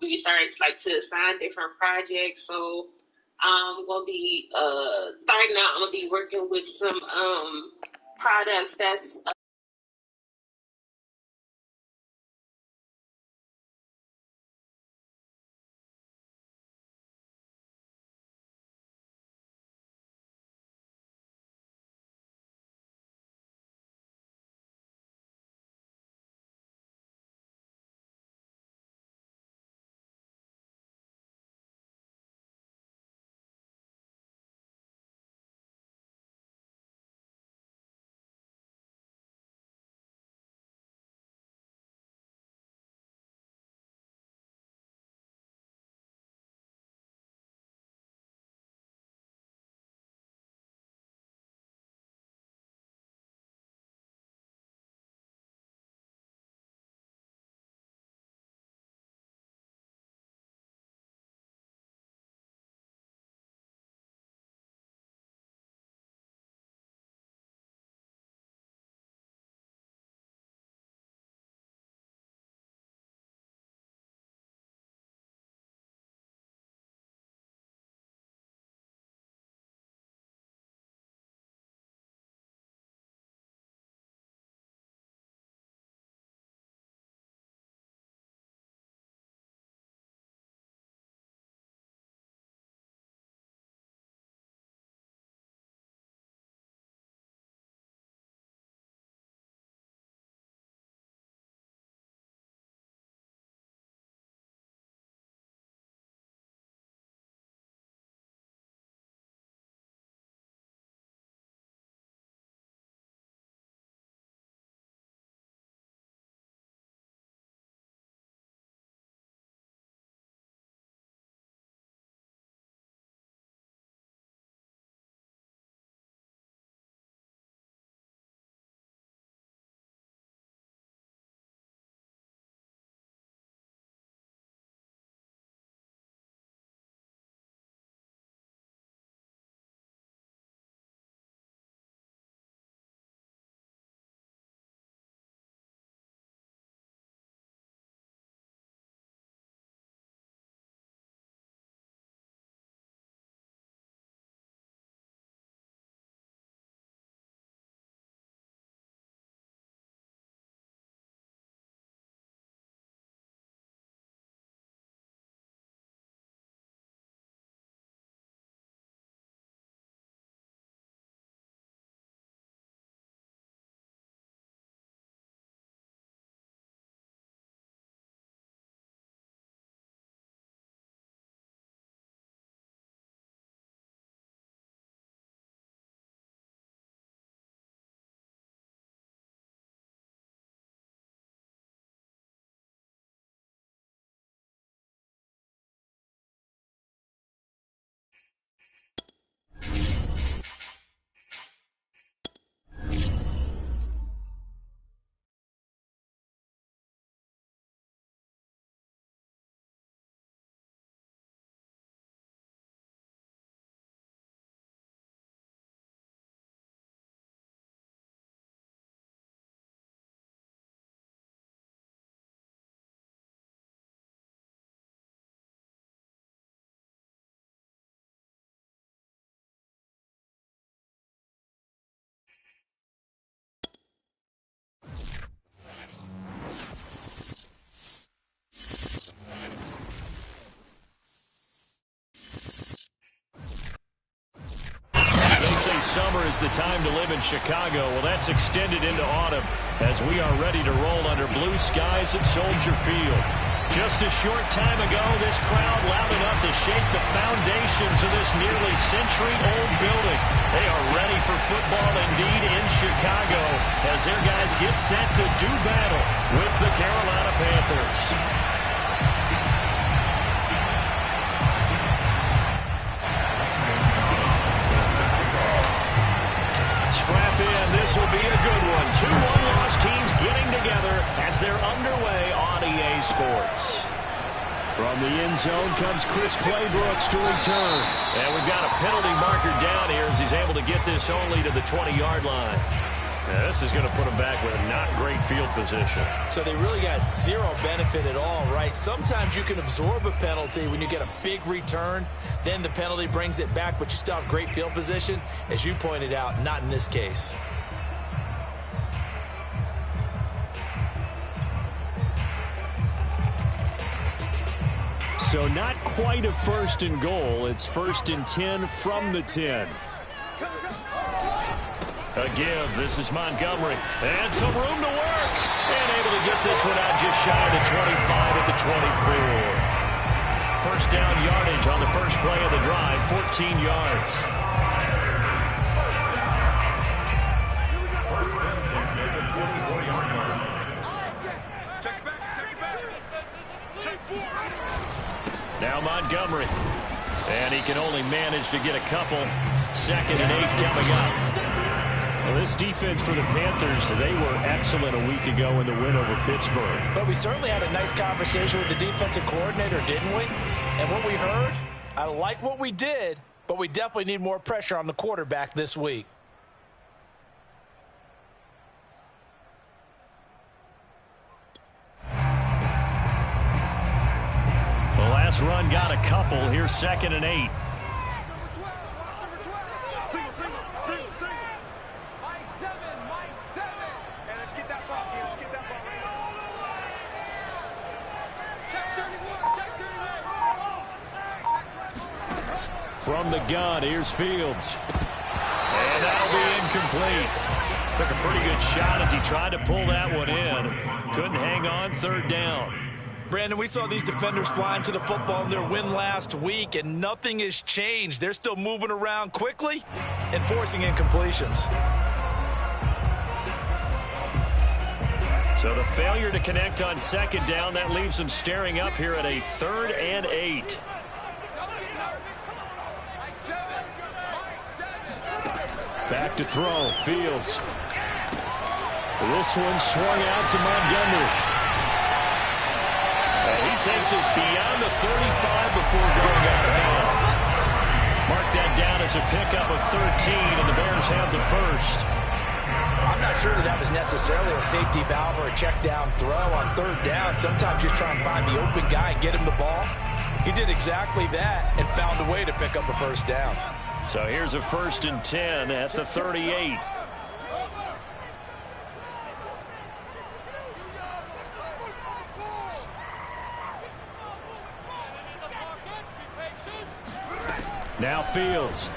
We started to assign different projects. So I'm gonna be starting out. I'm gonna be working with some products that's summer is the time to live in Chicago. Well, that's extended into autumn as we are ready to roll under blue skies at Soldier Field. Just a short time ago, this crowd loud enough to shake the foundations of this nearly century-old building. They are ready for football indeed in Chicago as their guys get set to do battle with the Carolina Panthers. Strap in. This will be a good one. Two one-loss teams getting together as they're underway on EA Sports. From the end zone comes Chris Claybrooks to return. And we've got a penalty marker down here as he's able to get this only to the 20-yard line. Now, this is going to put them back with a not great field position. So they really got zero benefit at all, right? Sometimes you can absorb a penalty when you get a big return. Then the penalty brings it back, but you still have great field position. As you pointed out, not in this case. So not quite a 1st and goal. It's 1st and 10 from the 10. A give. This is Montgomery. And some room to work. And able to get this one out just shy of the 25 at the 24. First down yardage on the first play of the drive. 14 yards. Now Montgomery. And he can only manage to get a couple. 2nd and 8 coming up. Well, this defense for the Panthers, they were excellent a week ago in the win over Pittsburgh. But we certainly had a nice conversation with the defensive coordinator, didn't we? And what we heard, I like what we did, but we definitely need more pressure on the quarterback this week. The last run got a couple. Here's 2nd and 8. From the gun, here's Fields. And that'll be incomplete. Took a pretty good shot as he tried to pull that one in. Couldn't hang on. 3rd down. Brandon, we saw these defenders flying to the football in their win last week, and nothing has changed. They're still moving around quickly and forcing incompletions. So the failure to connect on 2nd down, that leaves them staring up here at a 3rd and 8. Back to throw. Fields. This one swung out to Montgomery. And he takes us beyond the 35 before going out of bounds. Mark that down as a pickup of 13, and the Bears have the first. I'm not sure that was necessarily a safety valve or a check down throw on 3rd down. Sometimes just try and find the open guy and get him the ball. He did exactly that and found a way to pick up a 1st down. So here's a 1st and 10 at the 38. Now Fields.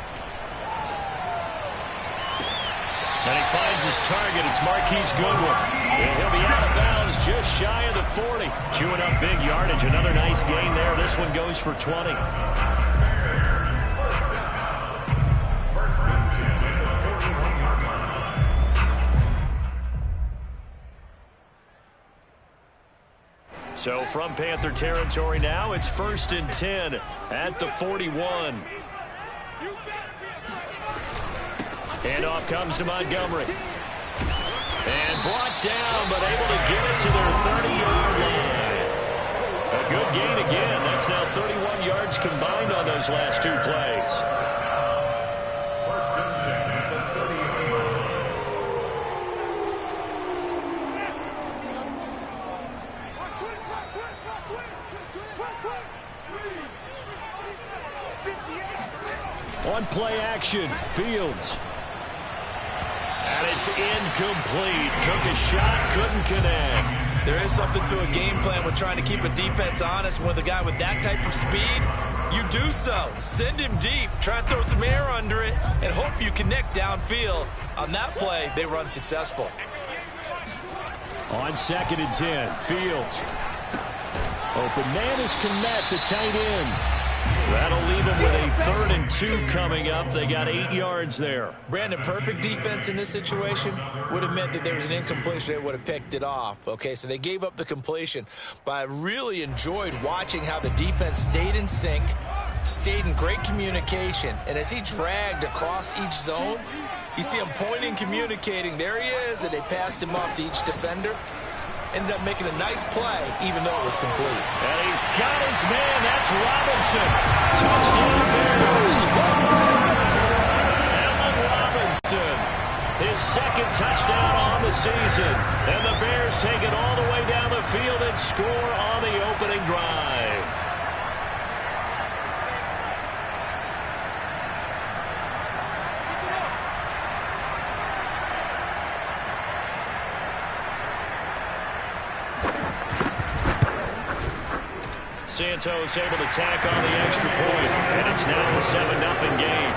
And he finds his target. It's Marquise Goodwin. And he'll be out of bounds just shy of the 40. Chewing up big yardage. Another nice gain there. This one goes for 20. So from Panther territory now, it's 1st and 10 at the 41. Handoff comes to Montgomery. And brought down, but able to get it to their 30-yard line. A good gain again. That's now 31 yards combined on those last 2 plays. On play action, Fields. And it's incomplete. Took a shot, couldn't connect. There is something to a game plan with trying to keep a defense honest. With a guy with that type of speed, you do so. Send him deep, try and throw some air under it, and hope you connect downfield. On that play, they run successful. On 2nd and 10, Fields. Open man is Kmet, the tight end. That'll leave them with a 3rd and 2 coming up. They got 8 yards there. Brandon, perfect defense in this situation would have meant that there was an incompletion. They would have picked it off. Okay, so they gave up the completion. But I really enjoyed watching how the defense stayed in sync, stayed in great communication. And as he dragged across each zone, you see him pointing, communicating. There he is, and they passed him off to each defender. Ended up making a nice play, even though it was complete. And he's got his man. That's Robinson. Touchdown Bears. Allen Robinson. His 2nd second touchdown on the season. And the Bears take it all the way down the field and score on the opening drive. Santos able to tack on the extra point, and it's now a 7-0 game.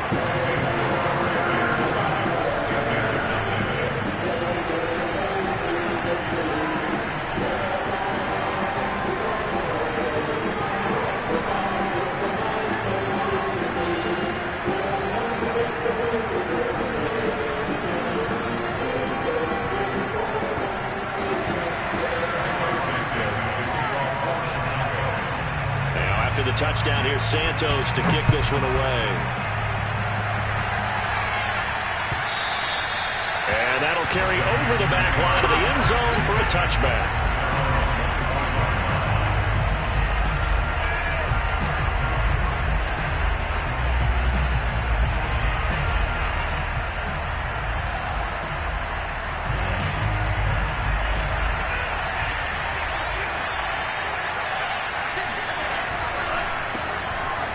The touchdown, here's Santos to kick this one away. And that'll carry over the back line of the end zone for a touchback.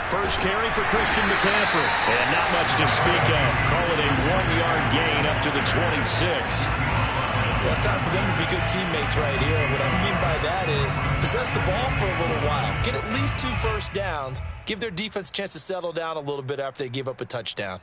First carry for Christian McCaffrey. And not much to speak of. Call it a 1-yard gain up to the 26. Well, it's time for them to be good teammates right here. What I mean by that is possess the ball for a little while. Get at least 2 first downs. Give their defense a chance to settle down a little bit after they give up a touchdown.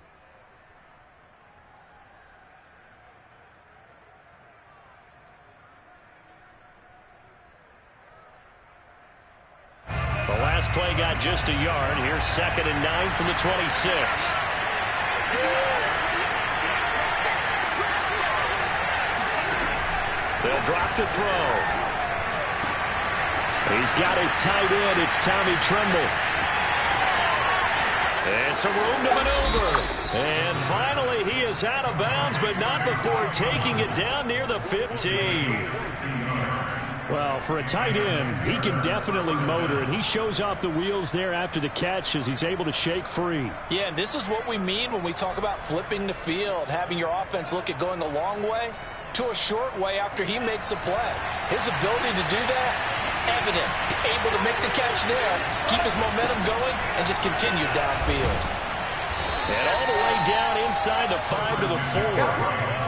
The last play got just a yard. Here's 2nd and 9 from the 26. They'll drop to throw. He's got his tight end. It's Tommy Tremble. And some room to maneuver. And finally, he is out of bounds, but not before taking it down near the 15. Well, for a tight end, he can definitely motor, and he shows off the wheels there after the catch as he's able to shake free. Yeah, and this is what we mean when we talk about flipping the field, having your offense look at going a long way to a short way after he makes a play. His ability to do that, evident. Able to make the catch there, keep his momentum going, and just continue downfield. And all the way down inside the 5 to the 4.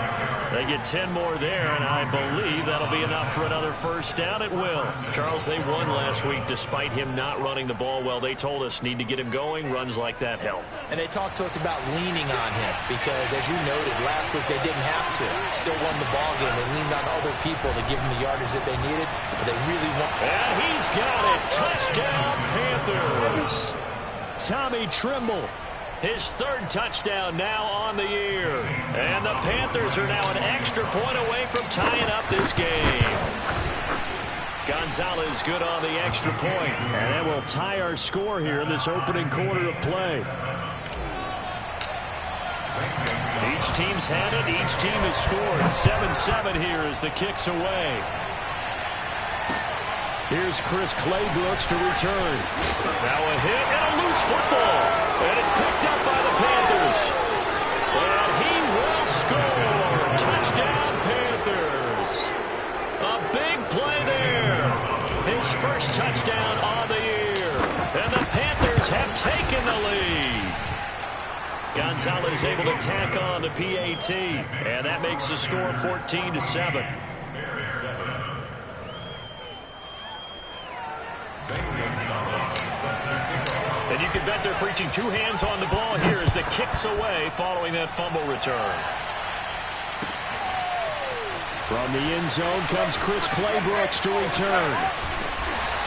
They get 10 more there, and I believe that'll be enough for another first down. It will. Charles, they won last week despite him not running the ball well. They told us need to get him going. Runs like that help. And they talked to us about leaning on him because, as you noted, last week they didn't have to. Still won the ball game. They leaned on other people to give them the yardage that they needed, but they really want. And he's got it. Touchdown, Panthers. Tommy Tremble. His 3rd touchdown now on the year. And the Panthers are now an extra point away from tying up this game. Gonzalez good on the extra point. And that will tie our score here in this opening quarter of play. Each team's had it. Each team has scored. 7-7 here as the kick's away. Here's Chris Claybrooks to return. Now a hit and a loose football. And it's picked up by the Panthers. And he will score. Touchdown, Panthers. A big play there. His first touchdown on the year. And the Panthers have taken the lead. Gonzalez able to tack on the PAT. And that makes the score 14-7. And you can bet they're preaching 2 hands on the ball here as the kick's away following that fumble return. From the end zone comes Chris Claybrooks to return.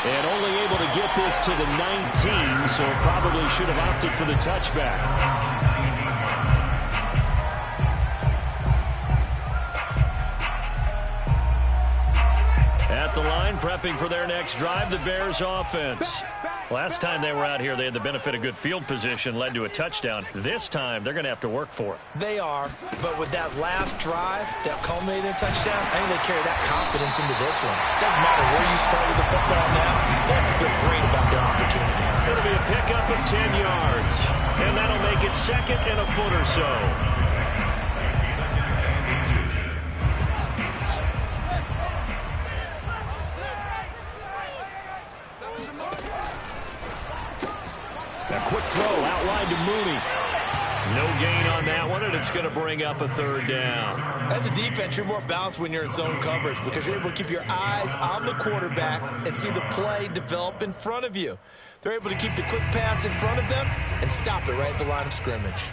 And only able to get this to the 19, so probably should have opted for the touchback. At the line, prepping for their next drive, the Bears offense. Last time they were out here, they had the benefit of good field position, led to a touchdown. This time, they're going to have to work for it. They are, but with that last drive that culminated in a touchdown, I think they carry that confidence into this one. Doesn't matter where you start with the football now, they have to feel great about their opportunity. It'll be a pickup of 10 yards, and that'll make it 2nd and a foot or so. A quick throw outlined to Mooney. No gain on that one, and it's going to bring up a third down. As a defense, you're more balanced when you're in zone coverage because you're able to keep your eyes on the quarterback and see the play develop in front of you. They're able to keep the quick pass in front of them and stop it right at the line of scrimmage.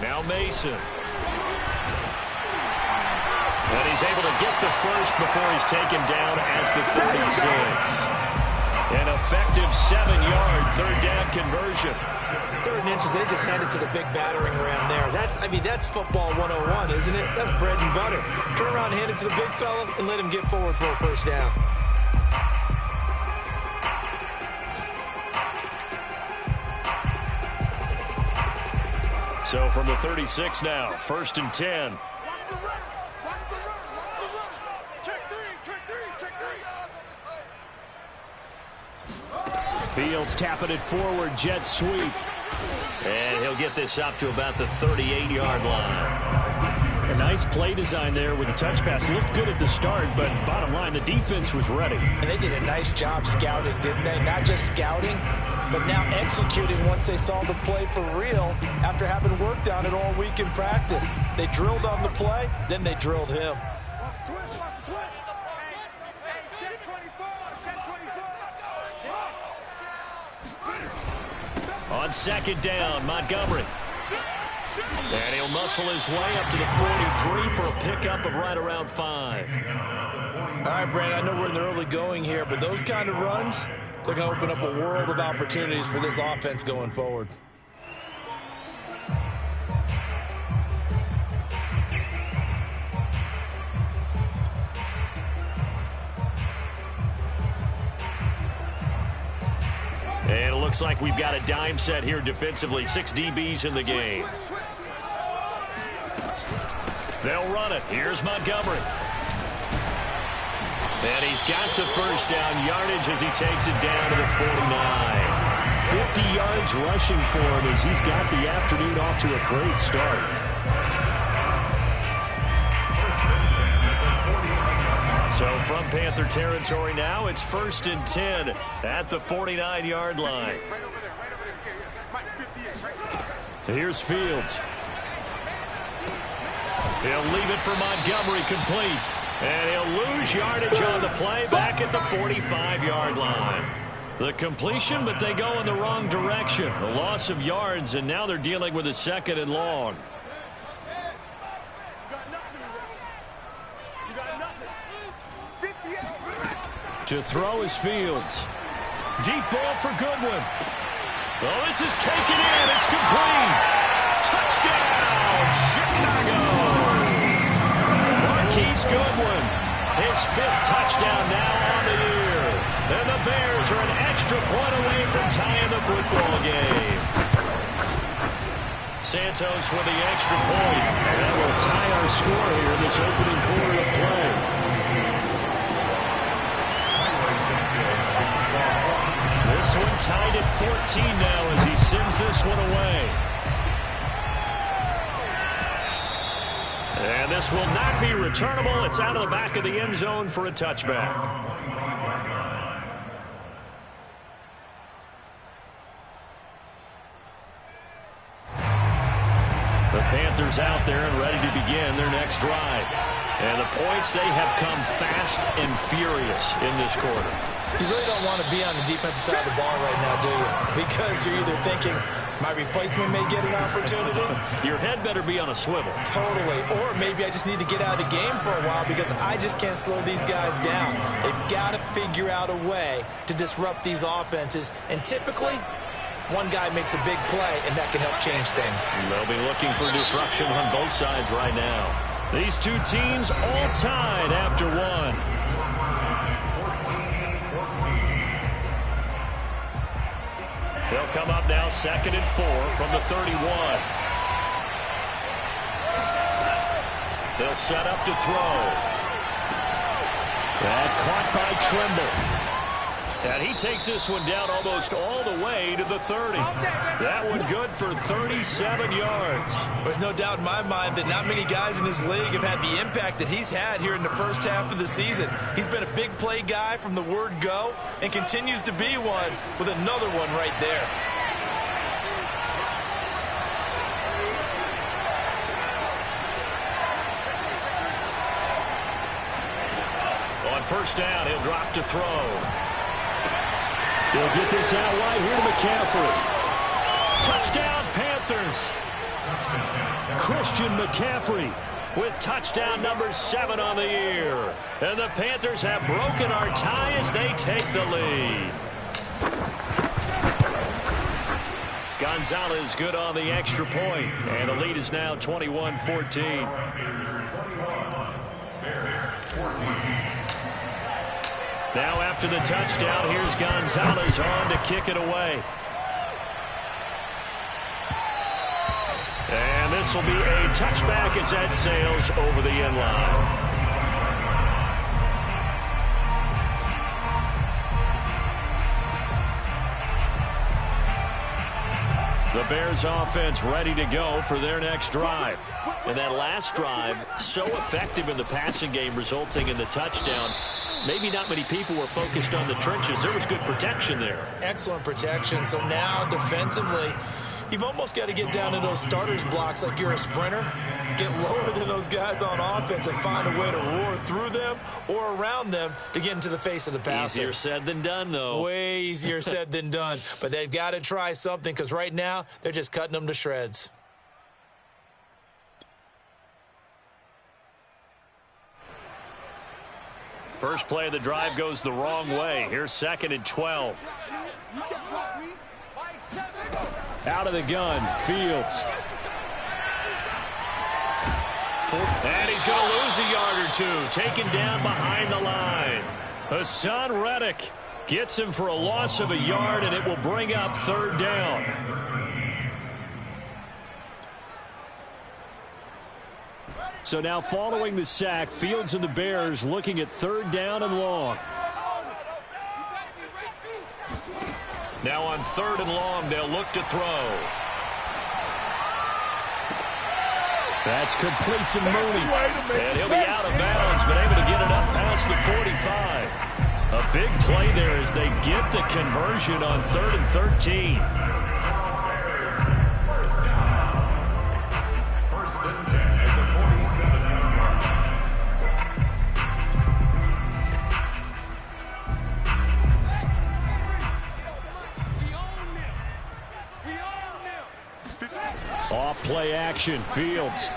Now Mason. And he's able to get the first before he's taken down at the 36. An effective 7-yard third down conversion. 3rd and inches, they just hand it to the big battering ram there. That's football 101, isn't it? That's bread and butter. Turn around and hand it to the big fella and let him get forward for a first down. So from the 36 now, 1st and 10. Fields tapping it forward, jet sweep. And he'll get this up to about the 38-yard line. A nice play design there with the touch pass. Looked good at the start, but bottom line, the defense was ready. And they did a nice job scouting, didn't they? Not just scouting, but now executing once they saw the play for real after having worked on it all week in practice. They drilled on the play, then they drilled him. On 2nd down, Montgomery. And he'll muscle his way up to the 43 for a pickup of right around 5. All right, Brand, I know we're in the early going here, but those kind of runs, they're going to open up a world of opportunities for this offense going forward. And it looks like we've got a dime set here defensively. 6 DBs in the game. They'll run it. Here's Montgomery. And he's got the first down yardage as he takes it down to the 49. 50 yards rushing for him as he's got the afternoon off to a great start. So from Panther territory now, it's 1st and 10 at the 49-yard line. Here's Fields. He'll leave it for Montgomery complete. And he'll lose yardage on the play back at the 45-yard line. The completion, but they go in the wrong direction. A loss of yards, and now they're dealing with a 2nd and long. To throw is Fields. Deep ball for Goodwin. Oh, this is taken in. It's complete. Touchdown, Chicago. Marquise Goodwin, his 5th touchdown now on the year. And the Bears are an extra point away from tying the football game. Santos with the extra point. And that will tie our score here in this opening quarter of play. This one tied at 14 now as he sends this one away. And this will not be returnable. It's out of the back of the end zone for a touchback. The Panthers out there and ready to begin their next drive. And the points, they have come fast and furious in this quarter. You really don't want to be on the defensive side of the ball right now, do you? Because you're either thinking, my replacement may get an opportunity. Your head better be on a swivel. Totally. Or maybe I just need to get out of the game for a while because I just can't slow these guys down. They've got to figure out a way to disrupt these offenses. And typically, one guy makes a big play, and that can help change things. They'll be looking for disruption on both sides right now. These two teams all tied after one. They'll come up now 2nd and 4 from the 31. They'll set up to throw. That caught by Trimble. And he takes this one down almost all the way to the 30. That one good for 37 yards. There's no doubt in my mind that not many guys in this league have had the impact that he's had here in the first half of the season. He's been a big play guy from the word go and continues to be one with another one right there. On first down, he'll drop to throw. He'll get this out wide here to McCaffrey. Touchdown, Panthers. Christian McCaffrey With touchdown number 7 on the year. And the Panthers have broken our tie as they take the lead. Gonzalez good on the extra point. And the lead is now 21-14. Now after the touchdown, here's Gonzalez on to kick it away. And this will be a touchback as that sails over the end line. The Bears offense ready to go for their next drive. And that last drive, so effective in the passing game, resulting in the touchdown. Maybe not many people were focused on the trenches. There was good protection there. Excellent protection. So now defensively, you've almost got to get down to those starters blocks like you're a sprinter. Get lower than those guys on offense and find a way to roar through them or around them to get into the face of the passer. Easier said than done, though. Way easier said than done. But they've got to try something because right now they're just cutting them to shreds. First play of the drive goes the wrong way. Here's 2nd and 12. out of the gun. Fields. And he's going to lose a yard or two. Taken down behind the line. Hassan Reddick gets him for a loss of a yard, and it will bring up 3rd down. So now following the sack, Fields and the Bears looking at 3rd down and long. Now on 3rd and long, they'll look to throw. That's complete to Mooney. And he'll be out of bounds, but able to get it up past the 45. A big play there as they get the conversion on 3rd and 13. First and 10 at the 47-yard line. Off play action. Fields.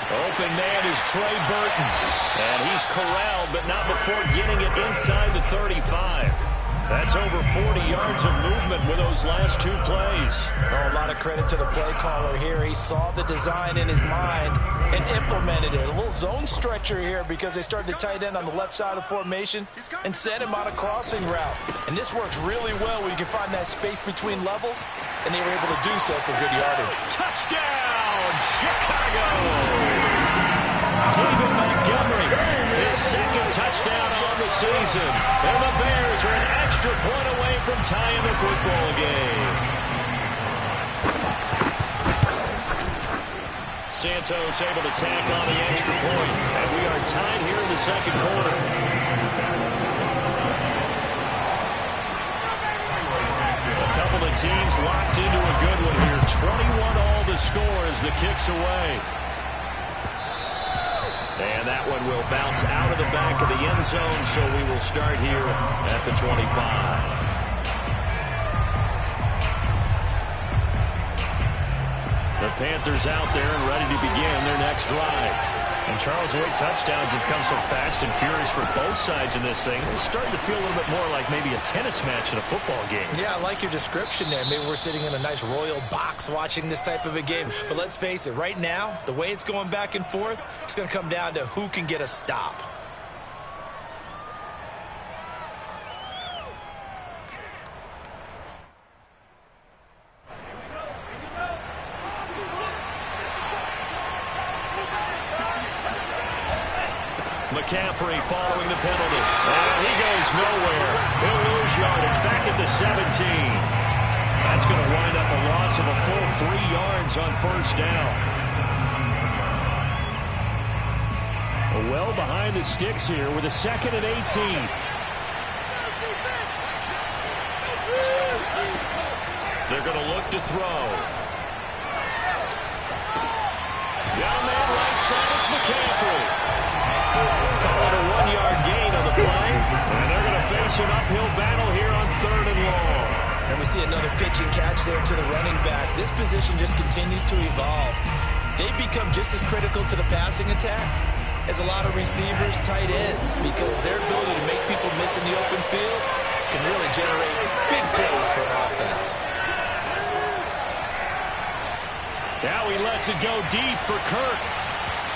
Open man is Trey Burton. And he's corralled, but not before getting it inside the 35. That's over 40 yards of movement with those last 2 plays. Oh, a lot of credit to the play caller here. He saw the design in his mind and implemented it. A little zone stretcher here because they started the tight end on the left side of the formation and sent him on a crossing route. And this works really well when you can find that space between levels, and they were able to do so for good yardage. Touchdown, Chicago! David Montgomery, his 2nd touchdown on the season. And the Bears are an extra point away from tying the football game. Santos able to tack on the extra point. And we are tied here in the 2nd quarter. A couple of teams locked into a good one here. 21 all the score as the kick's away. And that one will bounce out of the back of the end zone, so we will start here at the 25. The Panthers out there and ready to begin their next drive. And Charles, the way touchdowns have come so fast and furious for both sides in this thing, it's starting to feel a little bit more like maybe a tennis match in a football game. Yeah, I like your description there. Maybe we're sitting in a nice royal box watching this type of a game. But let's face it, right now, the way it's going back and forth, it's going to come down to who can get a stop. McCaffrey following the penalty. And he goes nowhere. He'll lose yardage back at the 17. That's going to wind up a loss of a full 3 yards on first down. Well behind the sticks here with a 2nd and 18. They're going to look to throw. Down man right side, it's McCaffrey. Call it a 1-yard gain on the play. And they're going to face an uphill battle here on 3rd and long. And we see another pitch and catch there to the running back. This position just continues to evolve. They've become just as critical to the passing attack as a lot of receivers, tight ends, because their ability to make people miss in the open field can really generate big plays for an offense. Now he lets it go deep for Kirk.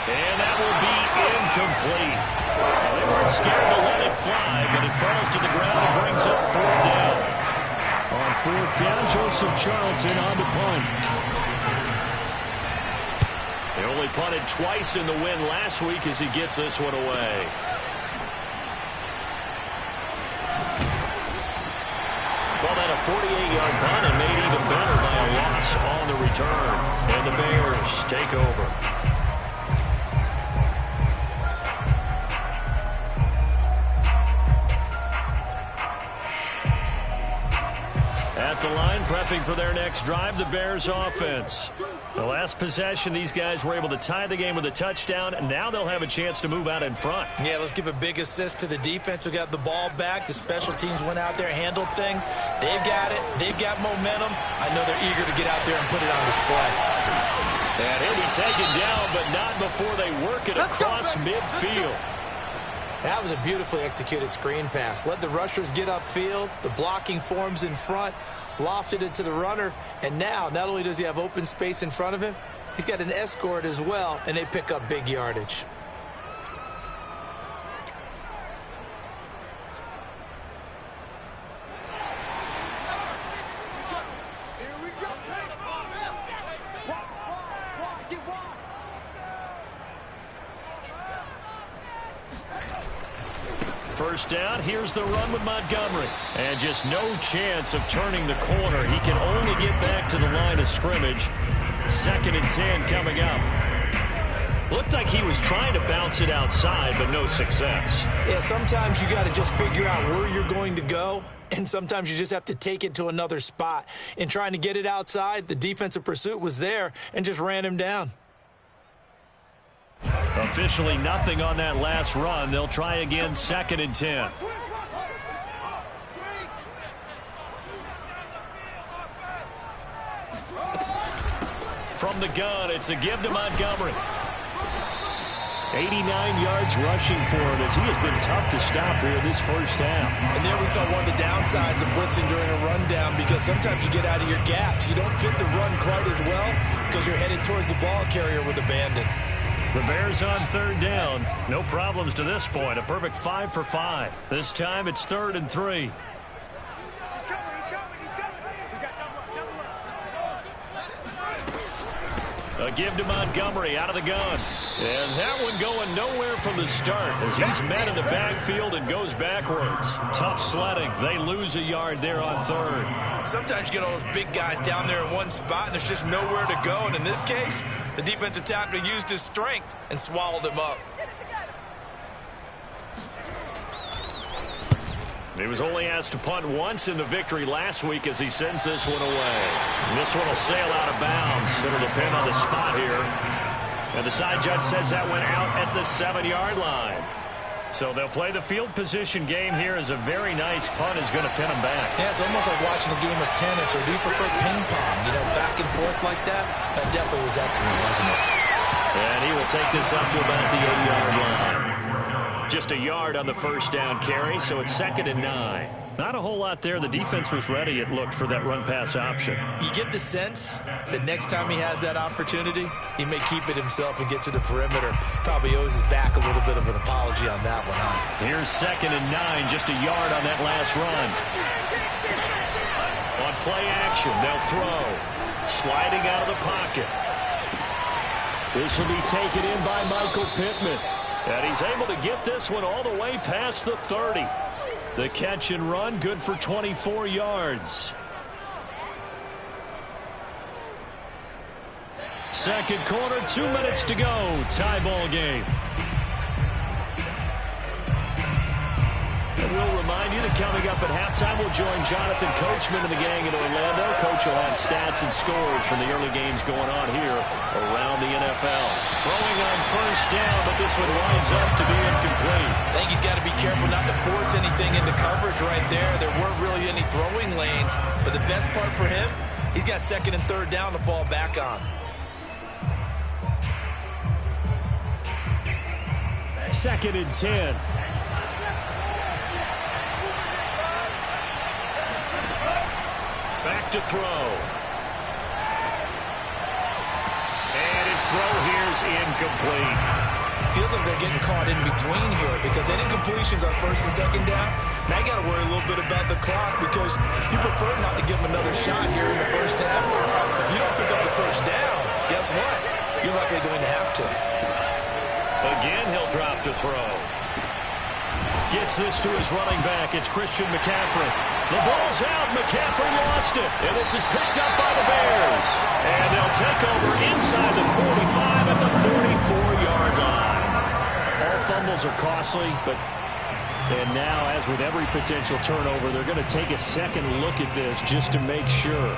And that will be incomplete. Well, they weren't scared to let it fly, but it falls to the ground and brings up 4th down. On 4th down, Joseph Charlton on to punt. They only punted twice in the win last week as he gets this one away. Well, that a 48-yard punt and made even better by a loss on the return. And the Bears take over. At the line, prepping for their next drive, the Bears offense. The last possession, these guys were able to tie the game with a touchdown, and now they'll have a chance to move out in front. Yeah, let's give a big assist to the defense who got the ball back. The special teams went out there, handled things. They've got it. They've got momentum. I know they're eager to get out there and put it on display. And he'll be taken down, but not before they work it across midfield. That was a beautifully executed screen pass. Let the rushers get upfield. The blocking forms in front. Lofted it to the runner. And now, not only does he have open space in front of him, he's got an escort as well, and they pick up big yardage. First down, here's the run with Montgomery. And just no chance of turning the corner. He can only get back to the line of scrimmage. 2nd and 10 coming up. Looked like he was trying to bounce it outside, but no success. Yeah, sometimes you got to just figure out where you're going to go, and sometimes you just have to take it to another spot. In trying to get it outside, the defensive pursuit was there and just ran him down. Officially nothing on that last run. They'll try again, 2nd and 10. From the gun, it's a give to Montgomery. 89 yards rushing for him as he has been tough to stop here this first half. And there we saw one of the downsides of blitzing during a rundown, because sometimes you get out of your gaps. You don't fit the run quite as well because you're headed towards the ball carrier with abandon. The Bears on 3rd down. No problems to this point. A perfect 5 for 5. This time it's 3rd and 3. A give to Montgomery out of the gun. And that one going nowhere from the start as he's met in the backfield and goes backwards. Tough sledding. They lose a yard there on 3rd. Sometimes you get all those big guys down there in one spot and there's just nowhere to go. And in this case, the defensive tackle used his strength and swallowed him up. He was only asked to punt once in the victory last week as he sends this one away. And this one will sail out of bounds. It'll depend on the spot here. And the side judge says that went out at the 7-yard line. So they'll play the field position game here as a very nice punt is going to pin them back. Yeah, it's almost like watching a game of tennis, or do you prefer ping pong? You know, back and forth like that? That definitely was excellent, wasn't it? And he will take this up to about the 8-yard line. Just a yard on the first down carry, so it's 2nd and 9. Not a whole lot there. The defense was ready, it looked, for that run-pass option. You get the sense that next time he has that opportunity, he may keep it himself and get to the perimeter. Probably owes his back a little bit of an apology on that one, huh? Here's 2nd and 9, just a yard on that last run. On play action, they'll throw. Sliding out of the pocket. This will be taken in by Michael Pittman. And he's able to get this one all the way past the 30. The catch and run, good for 24 yards. Second quarter, 2 minutes to go. Tie ball game. And we'll remind you that coming up at halftime, we'll join Jonathan Coachman and the gang in Orlando. Coach will have stats and scores from the early games going on here around the NFL. Throwing on first down, but this one winds up to be incomplete. I think he's got to be careful not to force anything into coverage right there. There weren't really any throwing lanes, but the best part for him, he's got second and third down to fall back on. Second and 10. Back to throw. And his throw here is incomplete. Feels like they're getting caught in between here because that incompletion's on first and second down. Now you got to worry a little bit about the clock because you prefer not to give them another shot here in the first half. If you don't pick up the first down, guess what? You're likely going to have to. Again, he'll drop to throw. Gets this to his running back. It's Christian McCaffrey. The ball's out. McCaffrey lost it. And this is picked up by the Bears. And they'll take over inside the 45 at the 44-yard line. All fumbles are costly, and now, as with every potential turnover, they're going to take a second look at this just to make sure.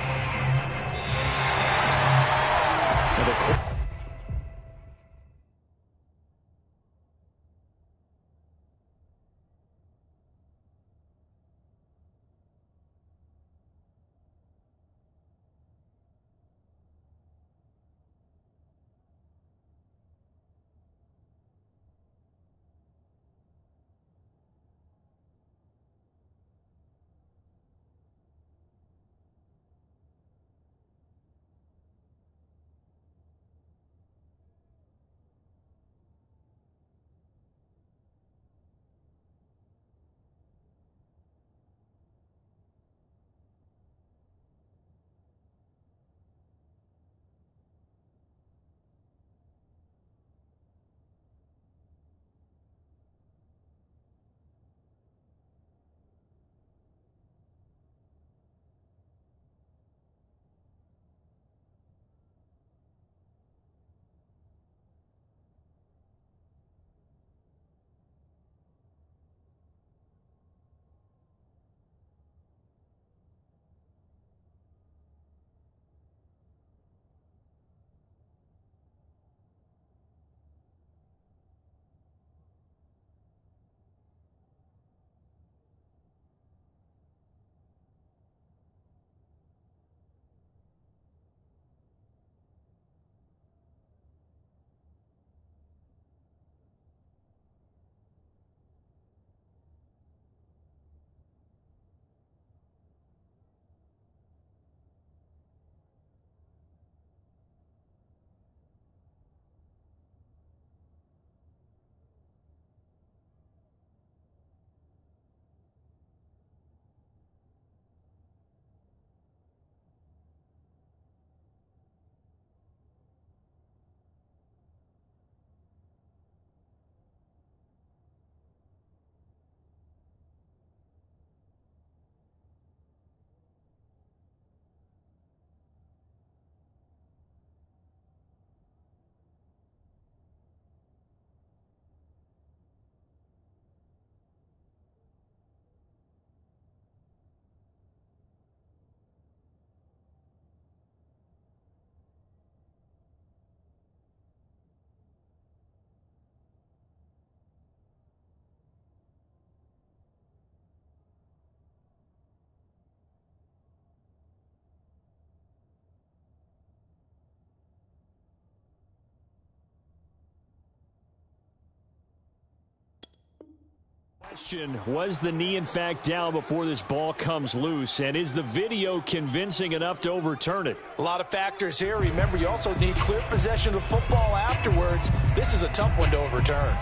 Question, was the knee in fact down before this ball comes loose, and is the video convincing enough to overturn it? A lot of factors here. Remember, you also need clear possession of the football afterwards. This is a tough one to overturn.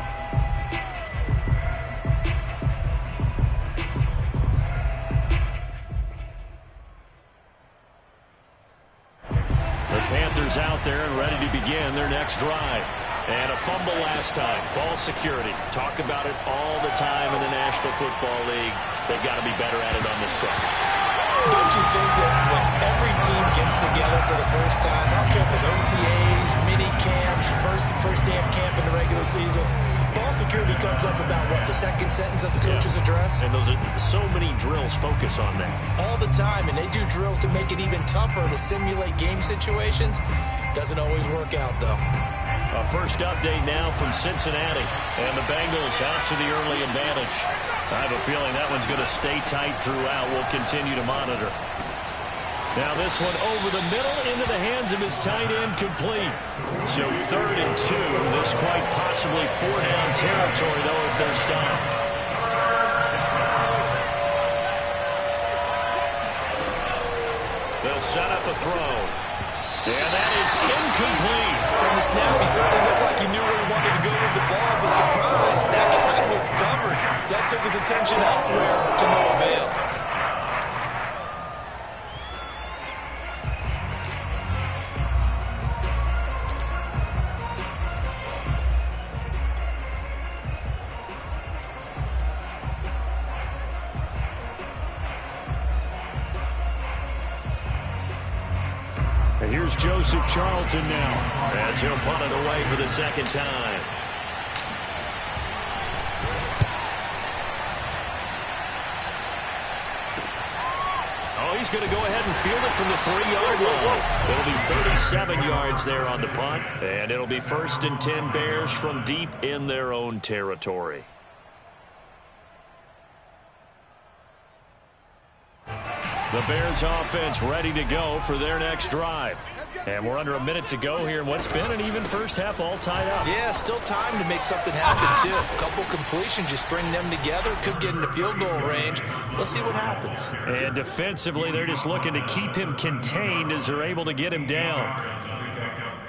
The Panthers out there and ready to begin their next drive. And a fumble last time. Ball security. Talk about it all the time in the National Football League. They've got to be better at it on this drive. Don't you think that when every team gets together for the first time, I don't care if it's OTAs, mini camps, first day of camp in the regular season, ball security comes up about, what, the second sentence of the coach's address? And those are so many drills focus on that. All the time, and they do drills to make it even tougher to simulate game situations. Doesn't always work out, though. A first update now from Cincinnati. And the Bengals out to the early advantage. I have a feeling that one's going to stay tight throughout. We'll continue to monitor. Now this one over the middle into the hands of his tight end, complete. So 3rd and 2. This quite possibly 4-down territory, though, if they're stopped. They'll set up a throw. And that is incomplete. From the snap, he certainly looked like he knew where he wanted to go with the ball, but surprise, that guy was covered. So that took his attention elsewhere to no avail. Here's Joseph Charlton now as he'll punt it away for the second time. Oh, he's going to go ahead and field it from the 3-yard line. It'll be 37 yards there on the punt, and it'll be 1st and 10 Bears from deep in their own territory. The Bears offense ready to go for their next drive. And we're under a minute to go here in what's been an even first half, all tied up. Yeah, still time to make something happen, too. A couple completions, you string them together, could get into field goal range. Let's see what happens. And defensively, they're just looking to keep him contained as they're able to get him down.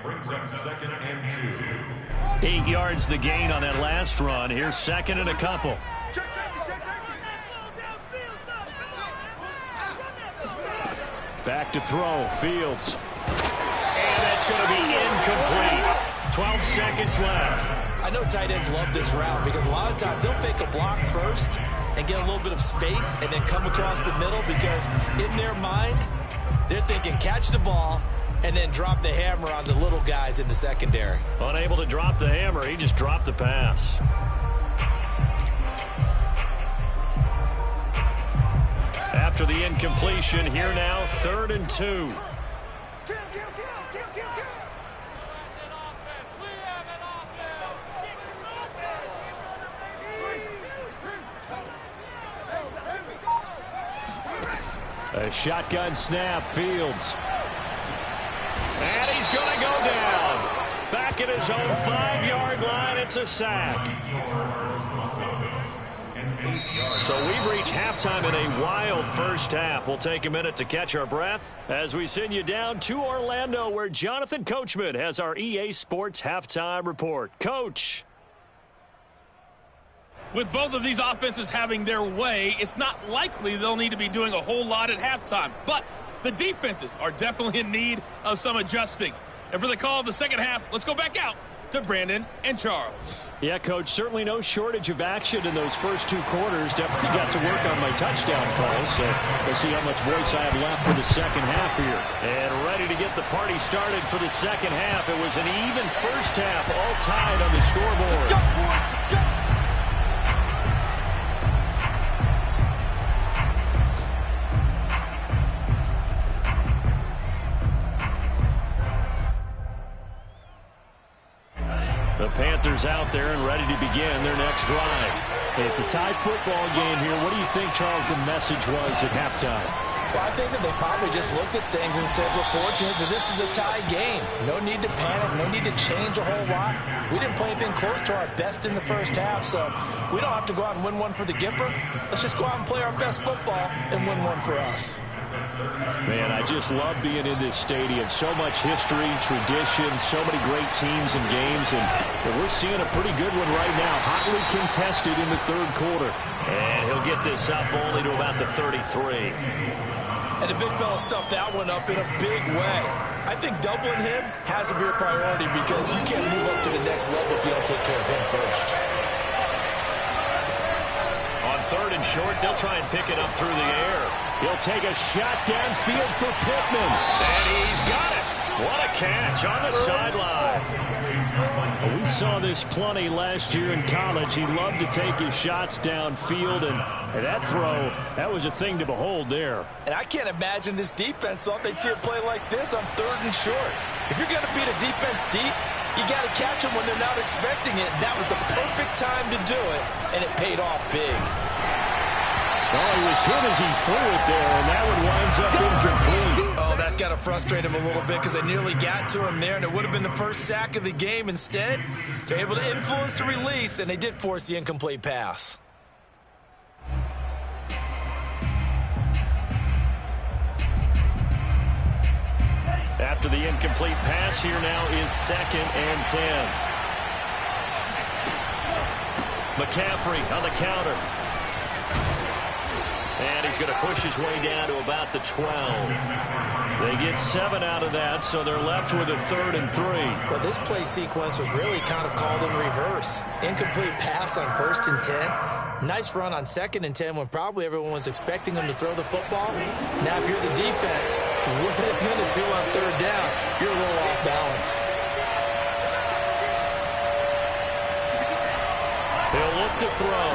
Brings up 2nd and 2. 8 yards the gain on that last run. Here's 2nd and a couple. Back to throw, Fields. And that's going to be incomplete. 12 seconds left. I know tight ends love this route because a lot of times they'll fake a block first and get a little bit of space and then come across the middle because in their mind, they're thinking catch the ball and then drop the hammer on the little guys in the secondary. Unable to drop the hammer, he just dropped the pass. After the incompletion, here now, 3rd and 2. A shotgun snap, Fields. And he's going to go down. Back at his own 5-yard line, it's a sack. So we've reached halftime in a wild first half. We'll take a minute to catch our breath as we send you down to Orlando, where Jonathan Coachman has our EA Sports halftime report. Coach. With both of these offenses having their way, it's not likely they'll need to be doing a whole lot at halftime. But the defenses are definitely in need of some adjusting. And for the call of the second half, let's go back out to Brandon and Charles. Yeah, Coach, certainly no shortage of action in those first 2 quarters. Definitely got to work on my touchdown calls, so we'll see how much voice I have left for the second half here. And ready to get the party started for the second half. It was an even first half, all tied on the scoreboard. Let's go, boy. Let's go. The Panthers out there and ready to begin their next drive. It's a tied football game here. What do you think, Charles, the message was at halftime? Well, I think that they probably just looked at things and said, we're fortunate that this is a tie game. No need to panic, no need to change a whole lot. We didn't play anything close to our best in the first half, so we don't have to go out and win one for the Gipper. Let's just go out and play our best football and win one for us. Man, I just love being in this stadium. So much history, tradition, so many great teams and games, and we're seeing a pretty good one right now. Hotly contested in the 3rd quarter. And he'll get this up only to about the 33. And the big fella stuffed that one up in a big way. I think doubling him has to be a priority because you can't move up to the next level if you don't take care of him first. On 3rd and short, they'll try and pick it up through the air. He'll take a shot downfield for Pittman. And he's got it. What a catch on the sideline. We saw this plenty last year in college. He loved to take his shots downfield, and that throw, that was a thing to behold there. And I can't imagine this defense thought they'd see a play like this on 3rd and short. If you're going to beat a defense deep, you got to catch them when they're not expecting it. That was the perfect time to do it, and it paid off big. Oh, he was hit as he threw it there, and that one winds up incomplete. Oh, that's got to frustrate him a little bit because they nearly got to him there, and it would have been the first sack of the game. Instead, they're able to influence the release, and they did force the incomplete pass. After the incomplete pass, here now is 2nd and 10. McCaffrey on the counter. And he's going to push his way down to about the 12. They get 7 out of that, so they're left with a 3rd and 3. Well, this play sequence was really kind of called in reverse. Incomplete pass on 1st and 10. Nice run on 2nd and 10 when probably everyone was expecting him to throw the football. Now, if you're the defense, what a minute 2 on 3rd down, you're a little off balance. He'll look to throw.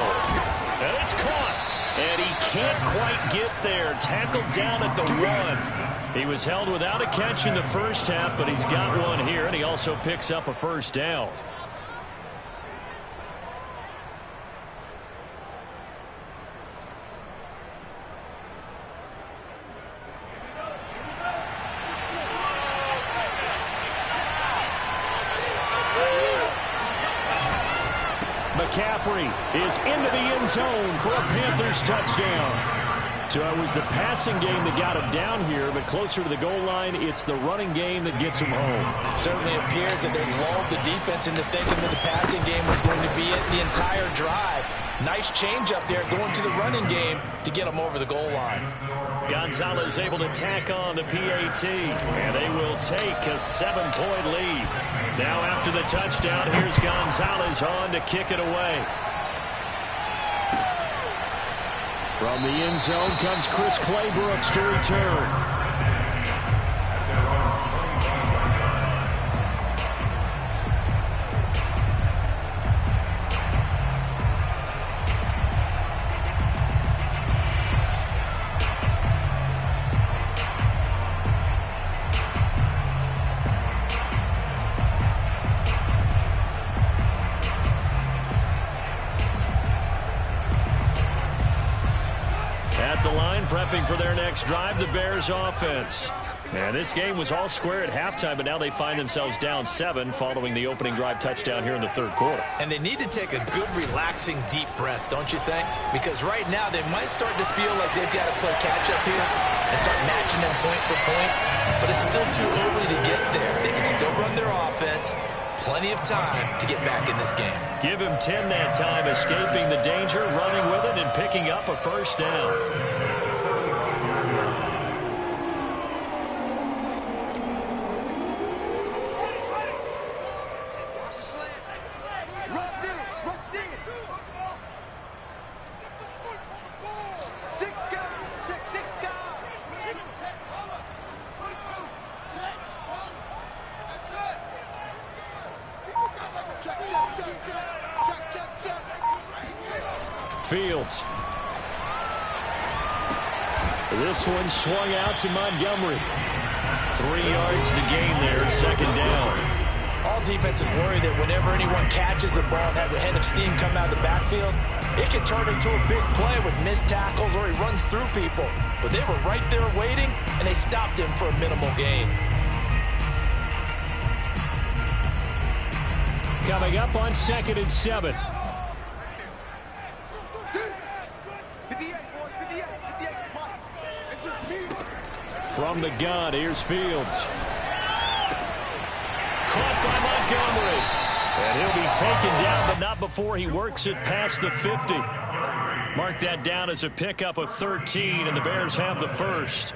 And it's caught. And he can't quite get there. Tackled down at the 1. He was held without a catch in the first half, but he's got one here, and he also picks up a 1st down. McCaffrey is into the end zone for a Panthers touchdown. So it was the passing game that got him down here, but closer to the goal line, it's the running game that gets him home. It certainly appears that they lulled the defense into thinking that the passing game was going to be it the entire drive. Nice change up there going to the running game to get him over the goal line. Gonzalez able to tack on the PAT, and they will take a 7-point lead. Now after the touchdown, here's Gonzalez on to kick it away. From the end zone comes Chris Claybrooks to return. Prepping for their next drive, the Bears offense. And this game was all square at halftime, but now they find themselves down 7 following the opening drive touchdown here in the 3rd quarter. And they need to take a good, relaxing, deep breath, don't you think? Because right now they might start to feel like they've got to play catch-up here and start matching them point for point. But it's still too early to get there. They can still run their offense. Plenty of time to get back in this game. Give him 10 that time, escaping the danger, running with it, and picking up a 1st down. Fields. This one swung out to Montgomery. 3 yards the gain there, 2nd down. All defenses worry that whenever anyone catches the ball and has a head of steam come out of the backfield, it can turn into a big play with missed tackles or he runs through people. But they were right there waiting, and they stopped him for a minimal gain. Coming up on 2nd and 7. From the gun, here's Fields. Caught by Montgomery. And he'll be taken down, but not before he works it past the 50. Mark that down as a pickup of 13, and the Bears have the 1st.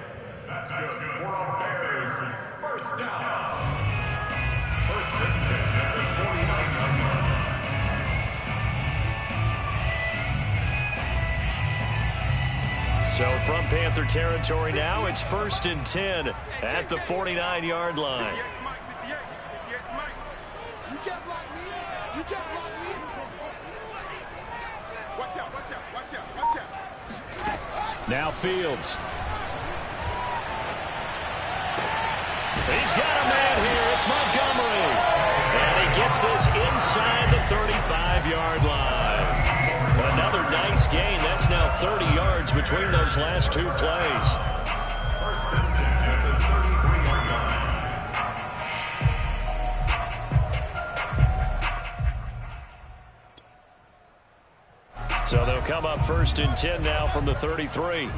That's good for our Bears. First down. First and 10 at the 49-yard line. So from Panther territory now, it's first and 10 at the 49-yard line. Now Fields. He's got a man here. It's Montgomery. And he gets this inside the 35-yard line. Another nice gain. That's now 30 yards between those last two plays. First and 10 at the 33-yard line. So they'll come up first and 10 now from the 33.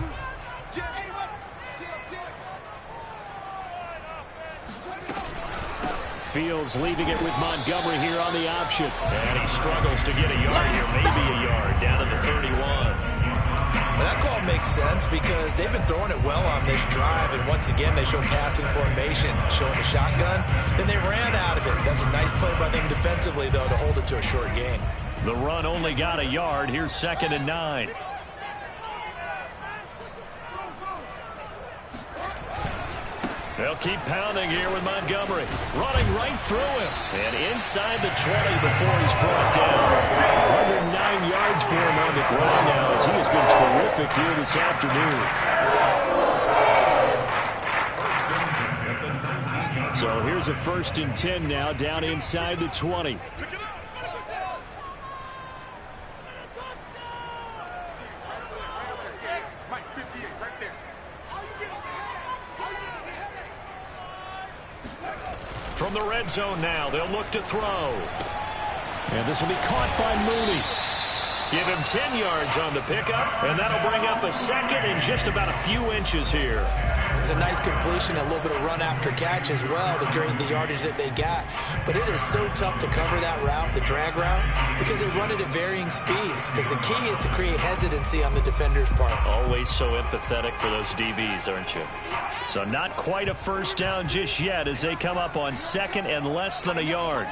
Fields leaving it with Montgomery here on the option. And he struggles to get a yard here, maybe a yard, down to the 31. Well, that call makes sense because they've been throwing it well on this drive, and once again they show passing formation, showing the shotgun. Then they ran out of it. That's a nice play by them defensively, though, to hold it to a short gain. The run only got a yard. Here's 2nd and 9. They'll keep pounding here with Montgomery. Running right through him. And inside the 20 before he's brought down. 109 yards for him on the ground now as he has been terrific here this afternoon. So here's a first and 10 now down inside the 20. From the red zone now, they'll look to throw. And this will be caught by Mooney. Give him 10 yards on the pickup, and that'll bring up a second and just about a few inches here. It's a nice completion, a little bit of run after catch as well to create the yardage that they got. But it is so tough to cover that route, the drag route, because they run it at varying speeds. Because the key is to create hesitancy on the defender's part. Always so empathetic for those DBs, aren't you? So not quite a first down just yet as they come up on 2nd and less than a yard.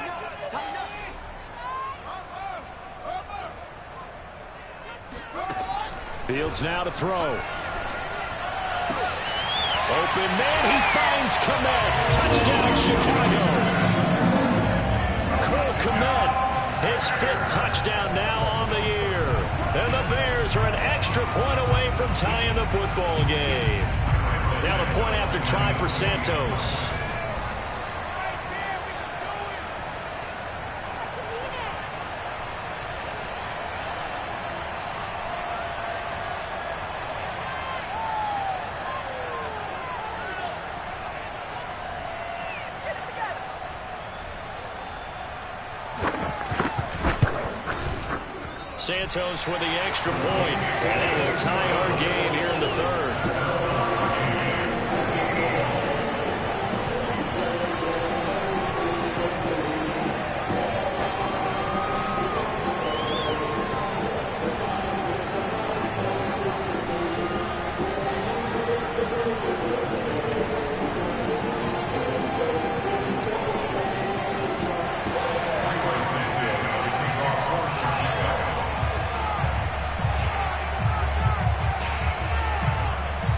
Fields now to throw. Open man, he finds Kmet. Touchdown, Chicago. Cole Kmet, his 5th touchdown now on the year. And the Bears are an extra point away from tying the football game. Now the point after try for Santos. Santos with the extra point, and it will tie our game here in the 3rd.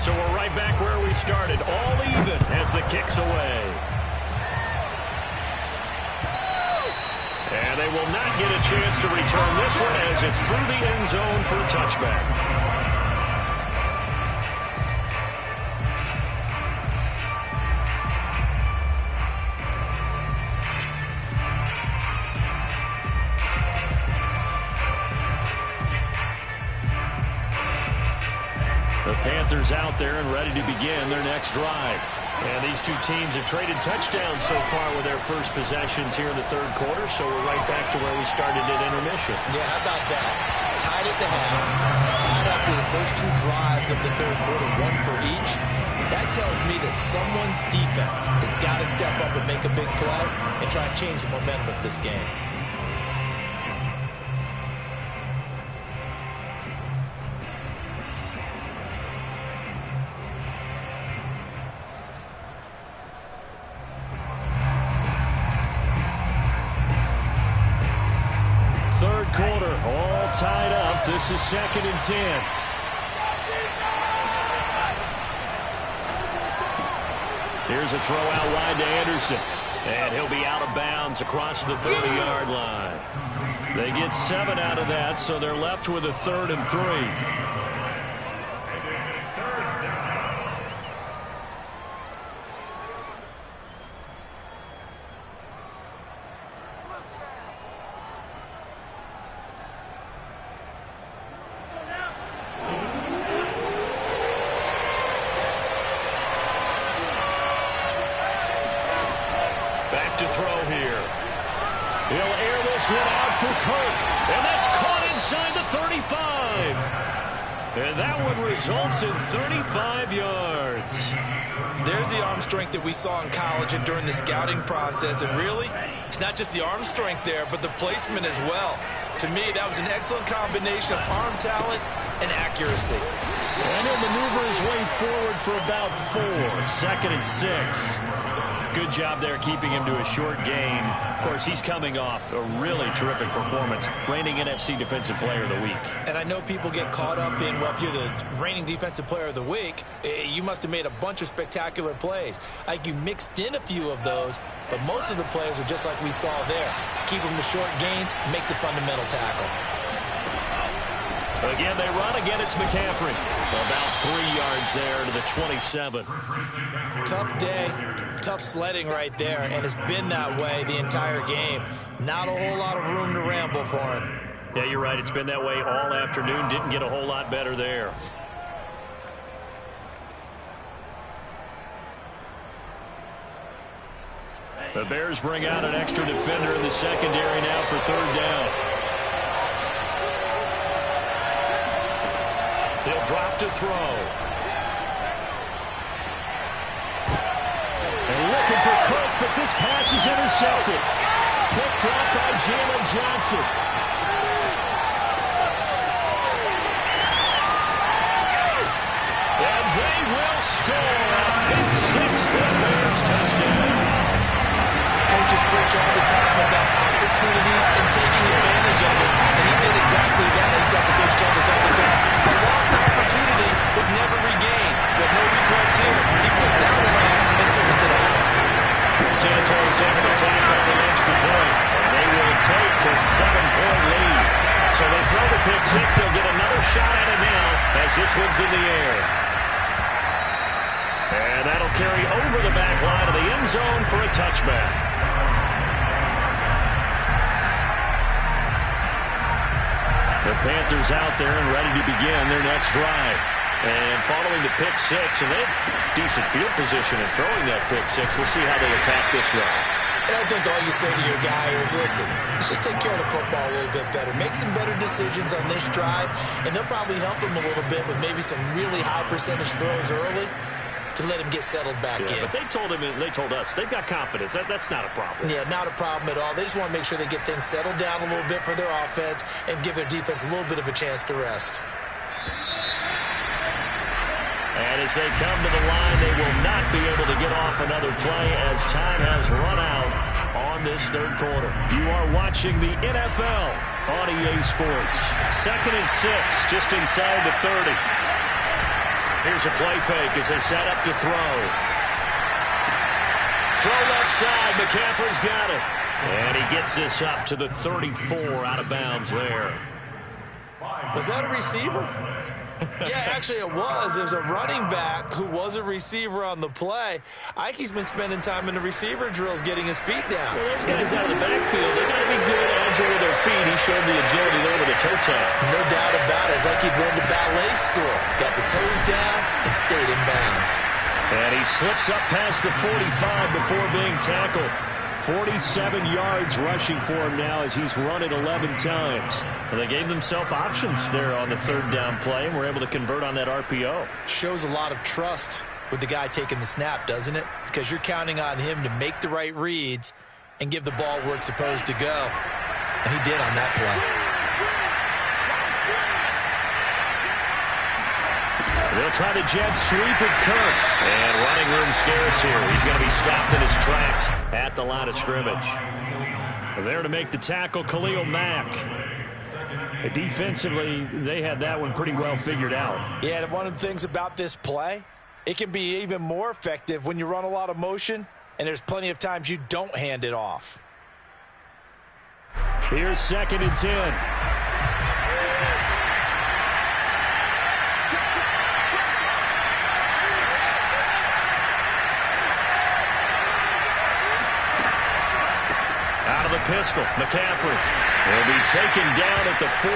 So we're right back where we started, all even as the kick's away. And they will not get a chance to return this one as it's through the end zone for a touchback. The Panthers out there and ready to begin their next drive. And these two teams have traded touchdowns so far with their first possessions here in the 3rd quarter, so we're right back to where we started at intermission. Yeah, how about that? Tied at the half, tied after the first 2 drives of the 3rd quarter, 1 for each. That tells me that someone's defense has got to step up and make a big play and try and change the momentum of this game. This is 2nd and 10. Here's a throw out wide to Anderson. And he'll be out of bounds across the 30-yard line. They get 7 out of that, so they're left with a 3rd and 3. Back to throw here. He'll air this one out for Kirk. And that's caught inside the 35. And that one results in 35 yards. There's the arm strength that we saw in college and during the scouting process. And really, it's not just the arm strength there, but the placement as well. To me, that was an excellent combination of arm talent and accuracy. And he'll maneuver his way forward for about 4. 2nd and 6. Good job there keeping him to a short gain. Of course, he's coming off a really terrific performance, reigning NFC Defensive Player of the Week. And I know people get caught up in, well, if you're the reigning Defensive Player of the Week, you must have made a bunch of spectacular plays. I think you mixed in a few of those, but most of the plays are just like we saw there. Keep them to short gains, make the fundamental tackle. Again, they run. Again, it's McCaffrey. About 3 yards there to the 27. Tough day, tough sledding right there, and it's been that way the entire game. Not a whole lot of room to ramble for him. Yeah, you're right. It's been that way all afternoon. Didn't get a whole lot better there. The Bears bring out an extra defender in the secondary now for 3rd down. He'll drop to throw. And looking for Kirk, but this pass is intercepted. Picked up by Jalen Johnson. And they will score a pick 6 for the Bears touchdown. Coaches preach all the time about opportunities and taking advantage of them, and he did exactly that. As the coach told us all the time. A lost opportunity is never regained. But no regrets here. He picked that one up and took it to the house. Santos able to tackle the extra point, and they will take a 7-point lead. So they throw the pick 6. They'll get another shot at it now as this one's in the air. And that'll carry over the back line of the end zone for a touchback. The Panthers out there and ready to begin their next drive. And following the pick 6, and they have decent field position in throwing that pick 6. We'll see how they attack this drive. And I think all you say to your guy is, listen, let's just take care of the football a little bit better. Make some better decisions on this drive, and they'll probably help him a little bit with maybe some really high percentage throws early to let him get settled back in. But they told us, they've got confidence. That's not a problem. Yeah, not a problem at all. They just want to make sure they get things settled down a little bit for their offense and give their defense a little bit of a chance to rest. And as they come to the line, they will not be able to get off another play as time has run out on this 3rd quarter. You are watching the NFL on EA Sports. 2nd and 6, just inside the 30. Here's a play fake as they set up to throw. Throw left side. McCaffrey's got it. And he gets this up to the 34 out of bounds there. Was that a receiver? Yeah, actually it was. It was a running back who was a receiver on the play. I think he's been spending time in the receiver drills getting his feet down. Well, those guys out of the backfield, they got to be good, agile with their feet. He showed the agility there with a toe tap. No doubt about it. It's like he'd run to ballet school. Got the toes down and stayed in bounds. And he slips up past the 45 before being tackled. 47 yards rushing for him now as he's run it 11 times. And they gave themselves options there on the 3rd down play and were able to convert on that RPO. Shows a lot of trust with the guy taking the snap, doesn't it? Because you're counting on him to make the right reads and give the ball where it's supposed to go. And he did on that play. They'll try the jet sweep with Kirk. And running room scarce here. He's going to be stopped in his tracks at the line of scrimmage. There to make the tackle, Khalil Mack. Defensively, they had that one pretty well figured out. Yeah, and one of the things about this play, it can be even more effective when you run a lot of motion, and there's plenty of times you don't hand it off. Here's 2nd and 10. Out of the pistol, McCaffrey will be taken down at the 48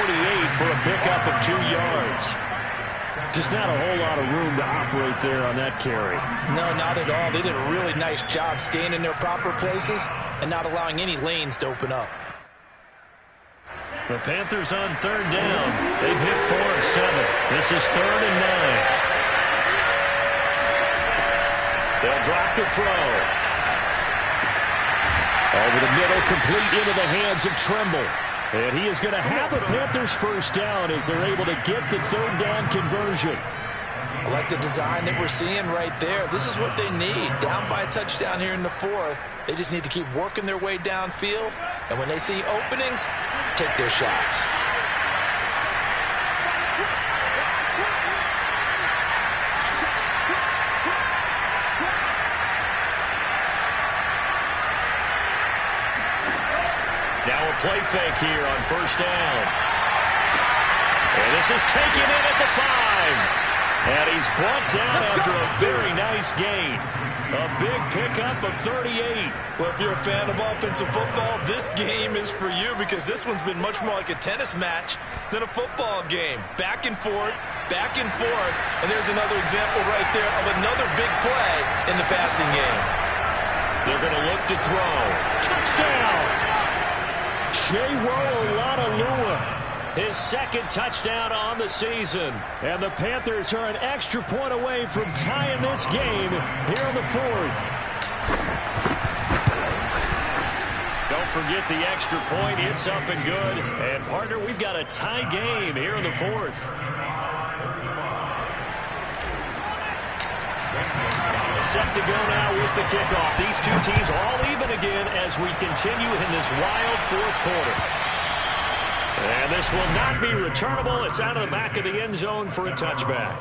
for a pickup of 2 yards. Just not a whole lot of room to operate there on that carry. No, not at all. They did a really nice job staying in their proper places and not allowing any lanes to open up. The Panthers on 3rd down. They've hit 4 of 7. This is 3rd and 9. They'll drop the throw. Over the middle, complete into the hands of Trimble. And he is going to have a Panthers first down as they're able to get the 3rd down conversion. I like the design that we're seeing right there. This is what they need. Down by a touchdown here in the 4th. They just need to keep working their way downfield. And when they see openings, take their shots. Now a play fake here on 1st down. And this is taken in at the 5. And he's brought down after a very nice gain. A big pickup of 38. Well, if you're a fan of offensive football, this game is for you because this one's been much more like a tennis match than a football game. Back and forth, and there's another example right there of another big play in the passing game. They're going to look to throw. Touchdown! Olonilua. His 2nd touchdown on the season. And the Panthers are an extra point away from tying this game here in the 4th. Don't forget the extra point. It's up and good. And, partner, we've got a tie game here in the 4th. Set to go now with the kickoff. These two teams all even again as we continue in this wild 4th quarter. And this will not be returnable. It's out of the back of the end zone for a touchback.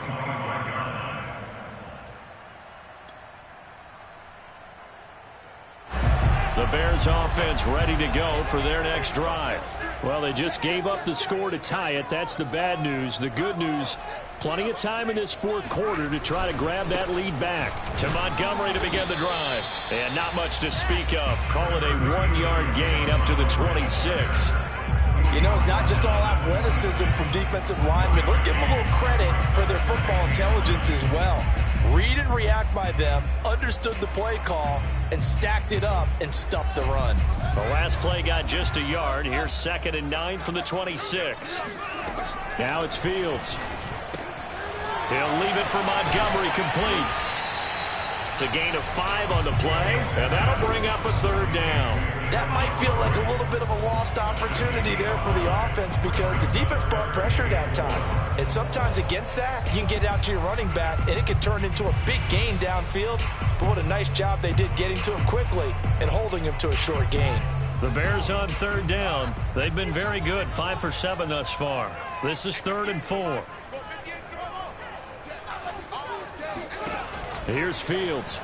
The Bears offense ready to go for their next drive. Well, they just gave up the score to tie it. That's the bad news. The good news, plenty of time in this 4th quarter to try to grab that lead back. To Montgomery to begin the drive. And not much to speak of. Call it a 1-yard gain up to the 26. You know, it's not just all athleticism from defensive linemen. Let's give them a little credit for their football intelligence as well. Read and react by them, understood the play call, and stacked it up and stuffed the run. The last play got just a yard. Here's 2nd and 9 from the 26. Now it's Fields. He'll leave it for Montgomery complete. It's a gain of 5 on the play, and that'll bring up a 3rd down. That might feel like a little bit of a lost opportunity there for the offense because the defense brought pressure that time. And sometimes against that, you can get out to your running back, and it can turn into a big gain downfield. But what a nice job they did getting to him quickly and holding him to a short gain. The Bears on 3rd down. They've been very good, 5 for 7 thus far. This is 3rd and 4. Here's Fields.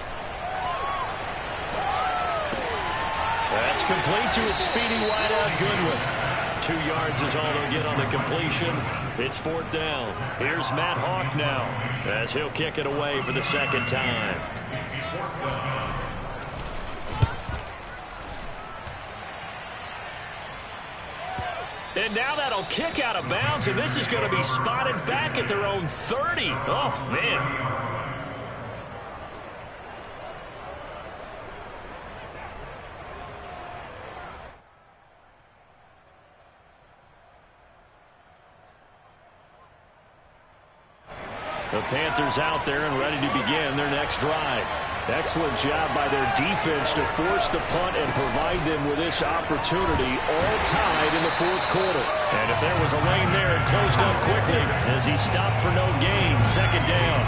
That's complete to a speedy wideout Goodwin. 2 yards is all they'll get on the completion. It's 4th down. Here's Matt Hawk now as he'll kick it away for the 2nd time. And now that'll kick out of bounds, and this is going to be spotted back at their own 30. Oh, man. The Panthers out there and ready to begin their next drive. Excellent job by their defense to force the punt and provide them with this opportunity, all tied in the 4th quarter. And if there was a lane there, it closed up quickly as he stopped for no gain. 2nd down.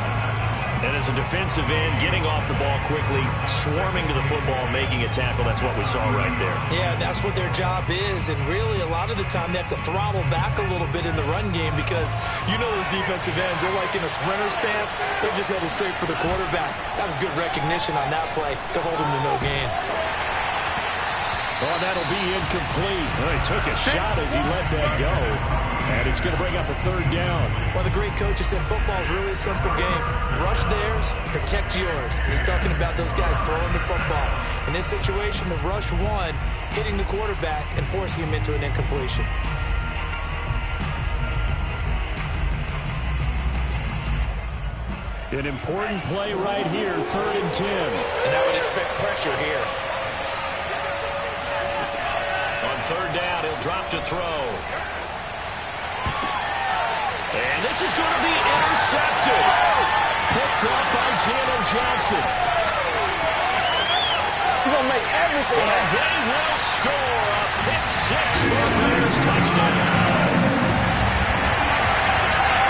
And as a defensive end, getting off the ball quickly, swarming to the football, making a tackle, that's what we saw right there. Yeah, that's what their job is. And really, a lot of the time, they have to throttle back a little bit in the run game because you know those defensive ends, they're like in a sprinter stance. They're just headed straight for the quarterback. That was good recognition on that play to hold him to no gain. Oh, that'll be incomplete. Well, he took a shot as he let that go. And it's going to bring up a third down. Well, the great coach has said football is really a simple game. Rush theirs, protect yours. And he's talking about those guys throwing the football. In this situation, the rush one, hitting the quarterback and forcing him into an incompletion. An important play right here, 3rd and 10. And I would expect pressure here. On 3rd down, he'll drop to throw. And this is going to be intercepted. Picked off by Jalen Johnson. He's going to make everything happen. And they will score a pick 6 for a Bears touchdown.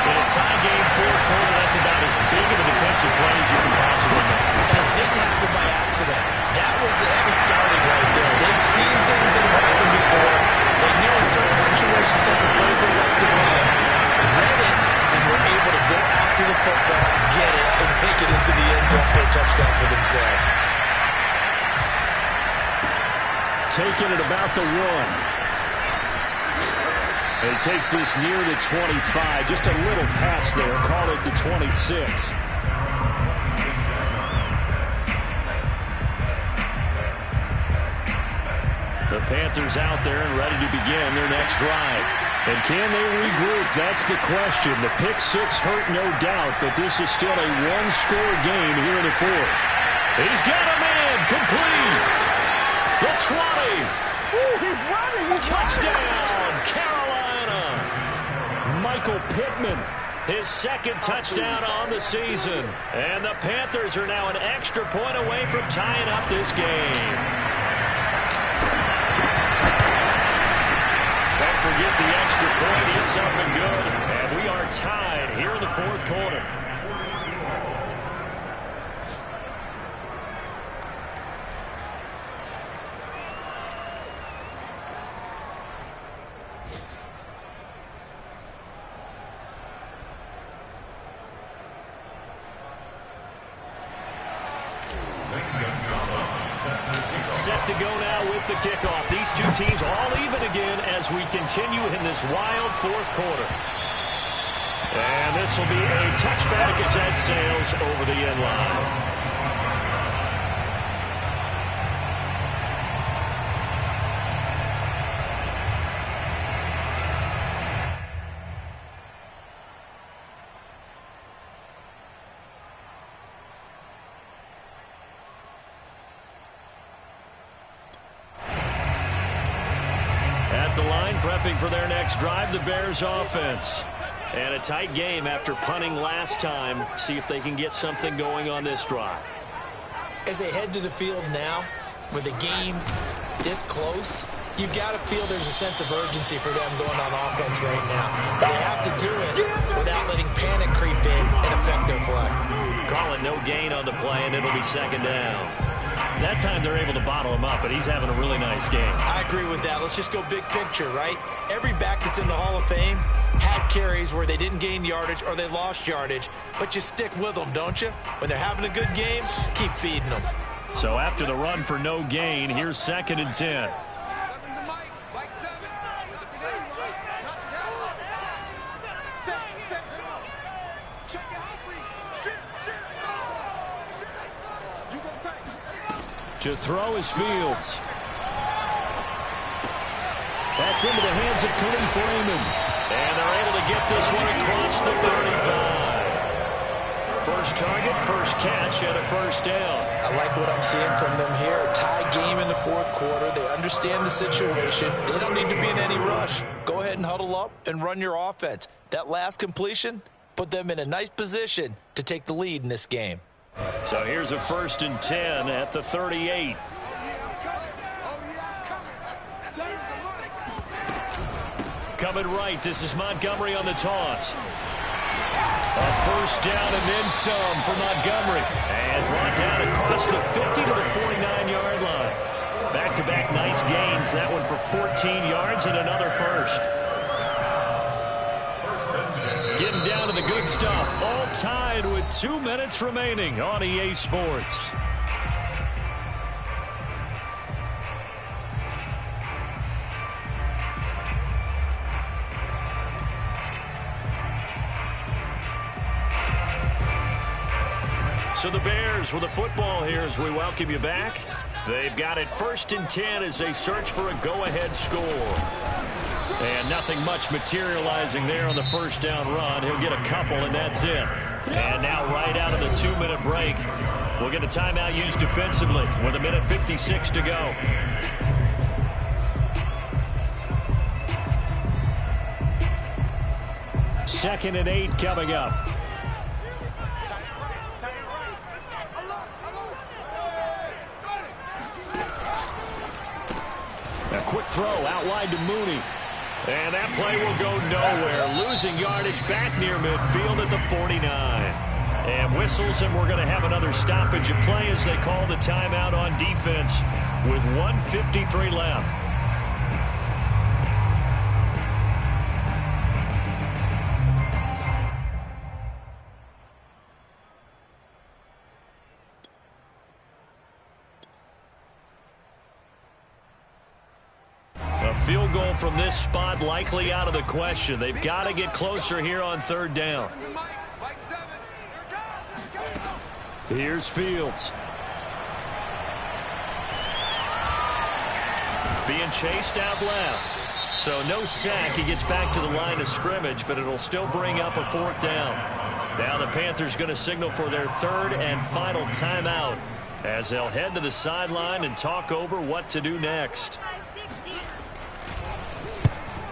In a tie game, 4th quarter, that's about as big of a defensive play as you can possibly make. And it didn't happen by accident. That was scouting right there. They've seen things that have happened before. They knew in certain situations type of plays they like to run. Read it, and were able to go after the football, get it, and take it into the end zone for a touchdown for themselves. Taking it about the 1. And he takes this near the 25. Just a little pass there. Call it the 26. The Panthers out there and ready to begin their next drive. And can they regroup? That's the question. The pick 6 hurt, no doubt, but this is still a one-score game here in the 4th. He's got a man complete. The 20. Ooh, he's running. Touchdown, Carolina. Michael Pittman, his 2nd touchdown on the season. And the Panthers are now an extra point away from tying up this game. Don't forget the extra point. It's up and good. And we are tied here in the 4th quarter. Set to go now with the kickoff. These two teams all even again as we continue in this wild 4th quarter. And this will be a touchback as that sails over the end line. Prepping for their next drive, the Bears offense. And a tight game after punting last time. See if they can get something going on this drive. As they head to the field now, with the game this close, you've got to feel there's a sense of urgency for them going on offense right now. But they have to do it without letting panic creep in and affect their play. Call it no gain on the play, and it'll be 2nd down. That time they're able to bottle him up, but he's having a really nice game. I agree with that. Let's just go big picture, right? Every back that's in the Hall of Fame had carries where they didn't gain yardage or they lost yardage, but you stick with them, don't you? When they're having a good game, keep feeding them. So after the run for no gain, here's 2nd and 10. To throw is Fields. That's into the hands of Khalif Raymond. And they're able to get this one across the 35. First target, first catch, and a first down. I like what I'm seeing from them here. A tie game in the 4th quarter. They understand the situation. They don't need to be in any rush. Go ahead and huddle up and run your offense. That last completion put them in a nice position to take the lead in this game. So here's a 1st and 10 at the 38. Coming right, this is Montgomery on the toss. A first down and then some for Montgomery. And brought down across the 50 to the 49-yard line. Back-to-back nice gains. That one for 14 yards and another first. Getting down to the good stuff. All tied with 2 minutes remaining on EA Sports. So the Bears with the football here as we welcome you back. They've got it 1st and 10 as they search for a go-ahead score. And nothing much materializing there on the first down run. He'll get a couple, and that's it. And now right out of the 2-minute break, we'll get a timeout used defensively with 1:56 to go. Second and 8 coming up. A quick throw out wide to Mooney. And that play will go nowhere. Losing yardage back near midfield at the 49. And whistles, and we're going to have another stoppage of play as they call the timeout on defense with 1:53 left. Field goal from this spot likely out of the question. They've got to get closer here on 3rd down. Here's Fields. Being chased out left. So no sack. He gets back to the line of scrimmage, but it'll still bring up a 4th down. Now the Panthers going to signal for their 3rd and final timeout as they'll head to the sideline and talk over what to do next.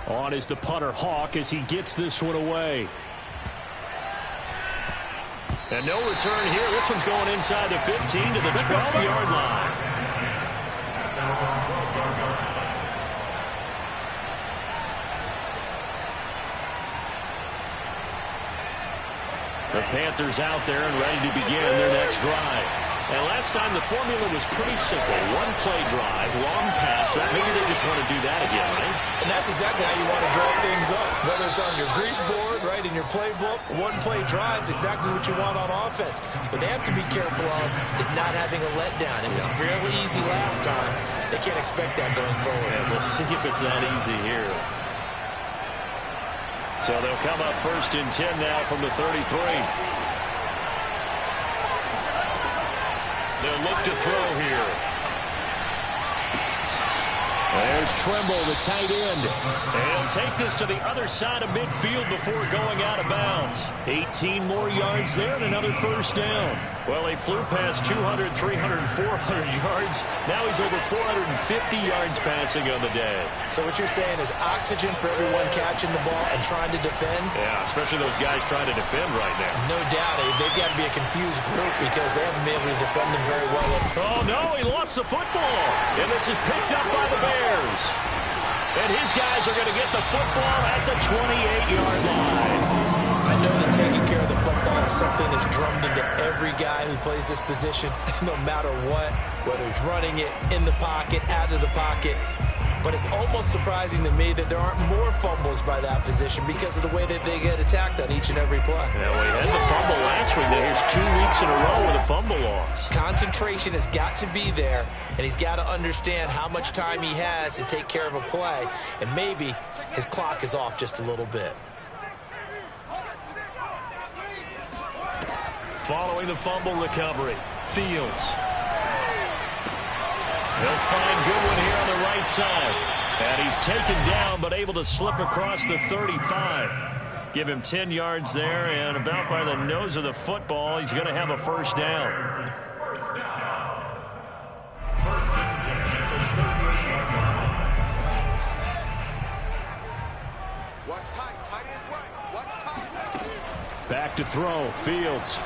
On is the punter, Hawk, as he gets this one away. And no return here. This one's going inside the 15 to the 12-yard line. The Panthers out there and ready to begin their next drive. And last time the formula was pretty simple. 1-play drive, long pass. Maybe they just want to do that again, right? And that's exactly how you want to draw things up. Whether it's on your grease board, right, in your playbook, 1-play drive is exactly what you want on offense. What they have to be careful of is not having a letdown. It was fairly easy last time. They can't expect that going forward. And we'll see if it's that easy here. So they'll come up 1st and 10 now from the 33. They'll look to throw here. There's Trimble, the tight end. And take this to the other side of midfield before going out of bounds. 18 more yards there and another 1st down. Well, he flew past 200, 300, 400 yards. Now he's over 450 yards passing on the day. So what you're saying is oxygen for everyone catching the ball and trying to defend? Yeah, especially those guys trying to defend right now. No doubt. They've got to be a confused group because they haven't been able to defend them very well. Oh, no, he lost the football. And this is picked up by the Bears. And his guys are going to get the football at the 28-yard line. I know that taking care of the football is something that's drummed into every guy who plays this position, no matter what, whether he's running it, in the pocket, out of the pocket. But it's almost surprising to me that there aren't more fumbles by that position because of the way that they get attacked on each and every play. Yeah, well, he had the fumble last week. Now here's 2 weeks in a row with a fumble loss. Concentration has got to be there, and he's got to understand how much time he has to take care of a play, and maybe his clock is off just a little bit. Following the fumble recovery, Fields. He'll find Goodwin here on the right side. And he's taken down, but able to slip across the 35. Give him 10 yards there, and about by the nose of the football, he's going to have a 1st down. First down. 1st and 10 at the 38-yard line. Watch tight. Tight is right. Watch tight. Back to throw. Fields.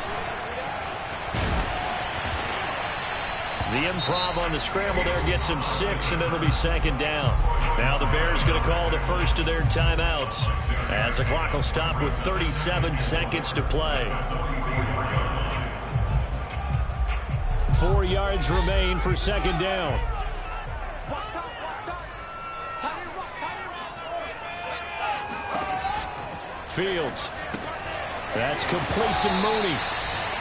The improv on the scramble there gets him 6, and it'll be second down. Now the Bears going to call the first of their timeouts as the clock will stop with 37 seconds to play. 4 yards remain for second down. Fields. That's complete to Mooney.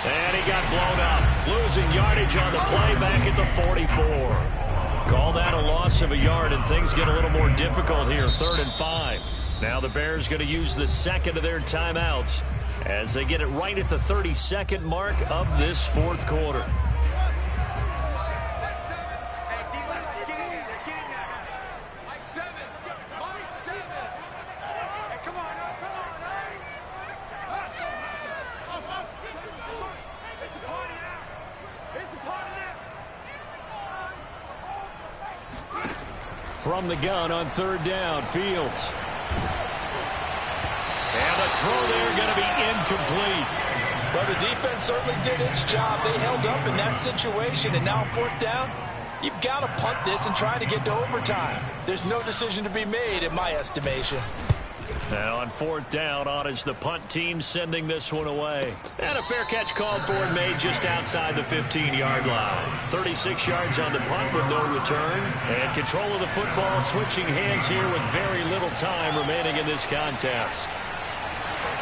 And he got blown up. Losing yardage on the play back at the 44. Call that a loss of a yard, and things get a little more difficult here. 3rd and 5. Now the Bears going to use the second of their timeouts as they get it right at the 32nd mark of this 4th quarter. From the gun on 3rd down, Fields. And the throw there going to be incomplete. Well, the defense certainly did its job. They held up in that situation, and now 4th down, you've got to punt this and try to get to overtime. There's no decision to be made in my estimation. Now on 4th down, on is the punt team sending this one away. And a fair catch called for and made just outside the 15-yard line. 36 yards on the punt with no return. And control of the football switching hands here with very little time remaining in this contest.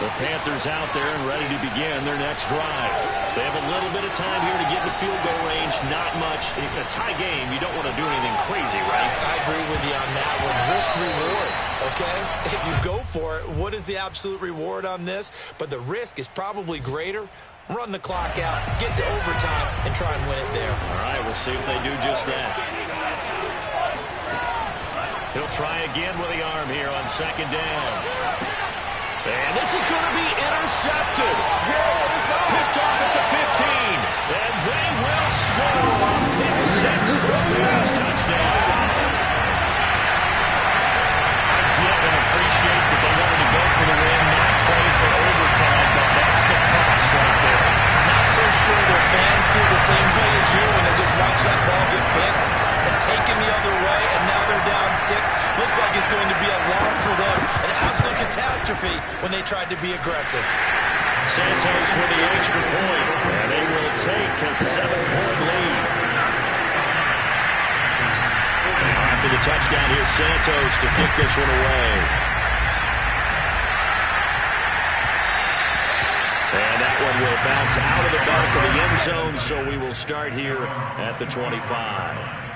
The Panthers out there and ready to begin their next drive. They have a little bit of time here to get in the field goal range. Not much. In a tie game, you don't want to do anything crazy, right? I agree with you on that one. Risk-reward, okay? If you go for it, what is the absolute reward on this? But the risk is probably greater. Run the clock out, get to overtime, and try and win it there. All right, we'll see if they do just that. He'll try again with the arm here on 2nd down. And this is going to be intercepted. Picked off at the 15. And they will score on pick 6 for the Bears touchdown. I get and appreciate that they wanted to go for the win, not play for overtime, but that's the cost right there. Not so sure their fans feel the same way as you when they just watch that ball get picked and taken the other way, and now they're down 6. Looks like it's going to be a loss for them. An absolute catastrophe when they tried to be aggressive. Santos with the extra point, and they will take a 7-point lead. After the touchdown, here's Santos to kick this one away. And that one will bounce out of the back of the end zone, so we will start here at the 25.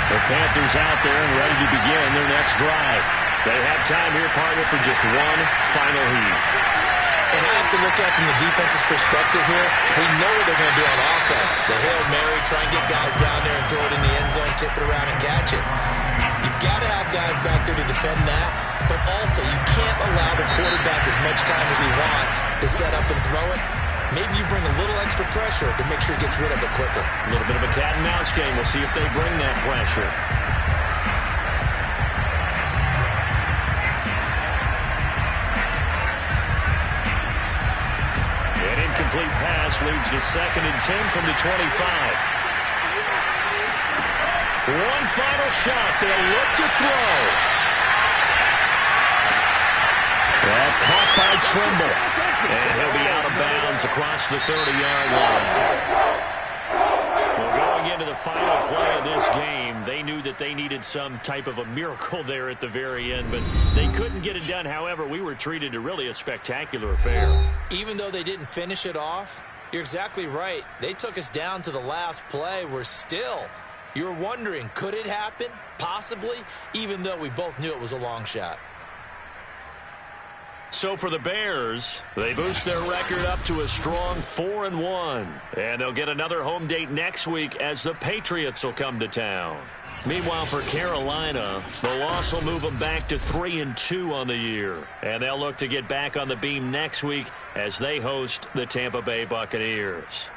The Panthers out there and ready to begin their next drive. They have time here, partner, for just one final heave. And I have to look at from the defense's perspective here. We know what they're going to do on offense. The Hail Mary, try and get guys down there and throw it in the end zone, tip it around and catch it. You've got to have guys back there to defend that, but also you can't allow the quarterback as much time as he wants to set up and throw it. Maybe you bring a little extra pressure to make sure he gets rid of it quicker. A little bit of a cat and mouse game. We'll see if they bring that pressure. An incomplete pass leads to 2nd and 10 from the 25. One final shot. They'll look to throw. That caught by Trimble. And he'll be out of bounds across the 30-yard line. Well, going into the final play of this game, they knew that they needed some type of a miracle there at the very end, but they couldn't get it done. However, we were treated to really a spectacular affair. Even though they didn't finish it off, you're exactly right. They took us down to the last play. You're wondering, could it happen? Possibly, even though we both knew it was a long shot. So for the Bears, they boost their record up to a strong 4-1. And they'll get another home date next week as the Patriots will come to town. Meanwhile, for Carolina, the loss will move them back to 3-2 on the year. And they'll look to get back on the beam next week as they host the Tampa Bay Buccaneers.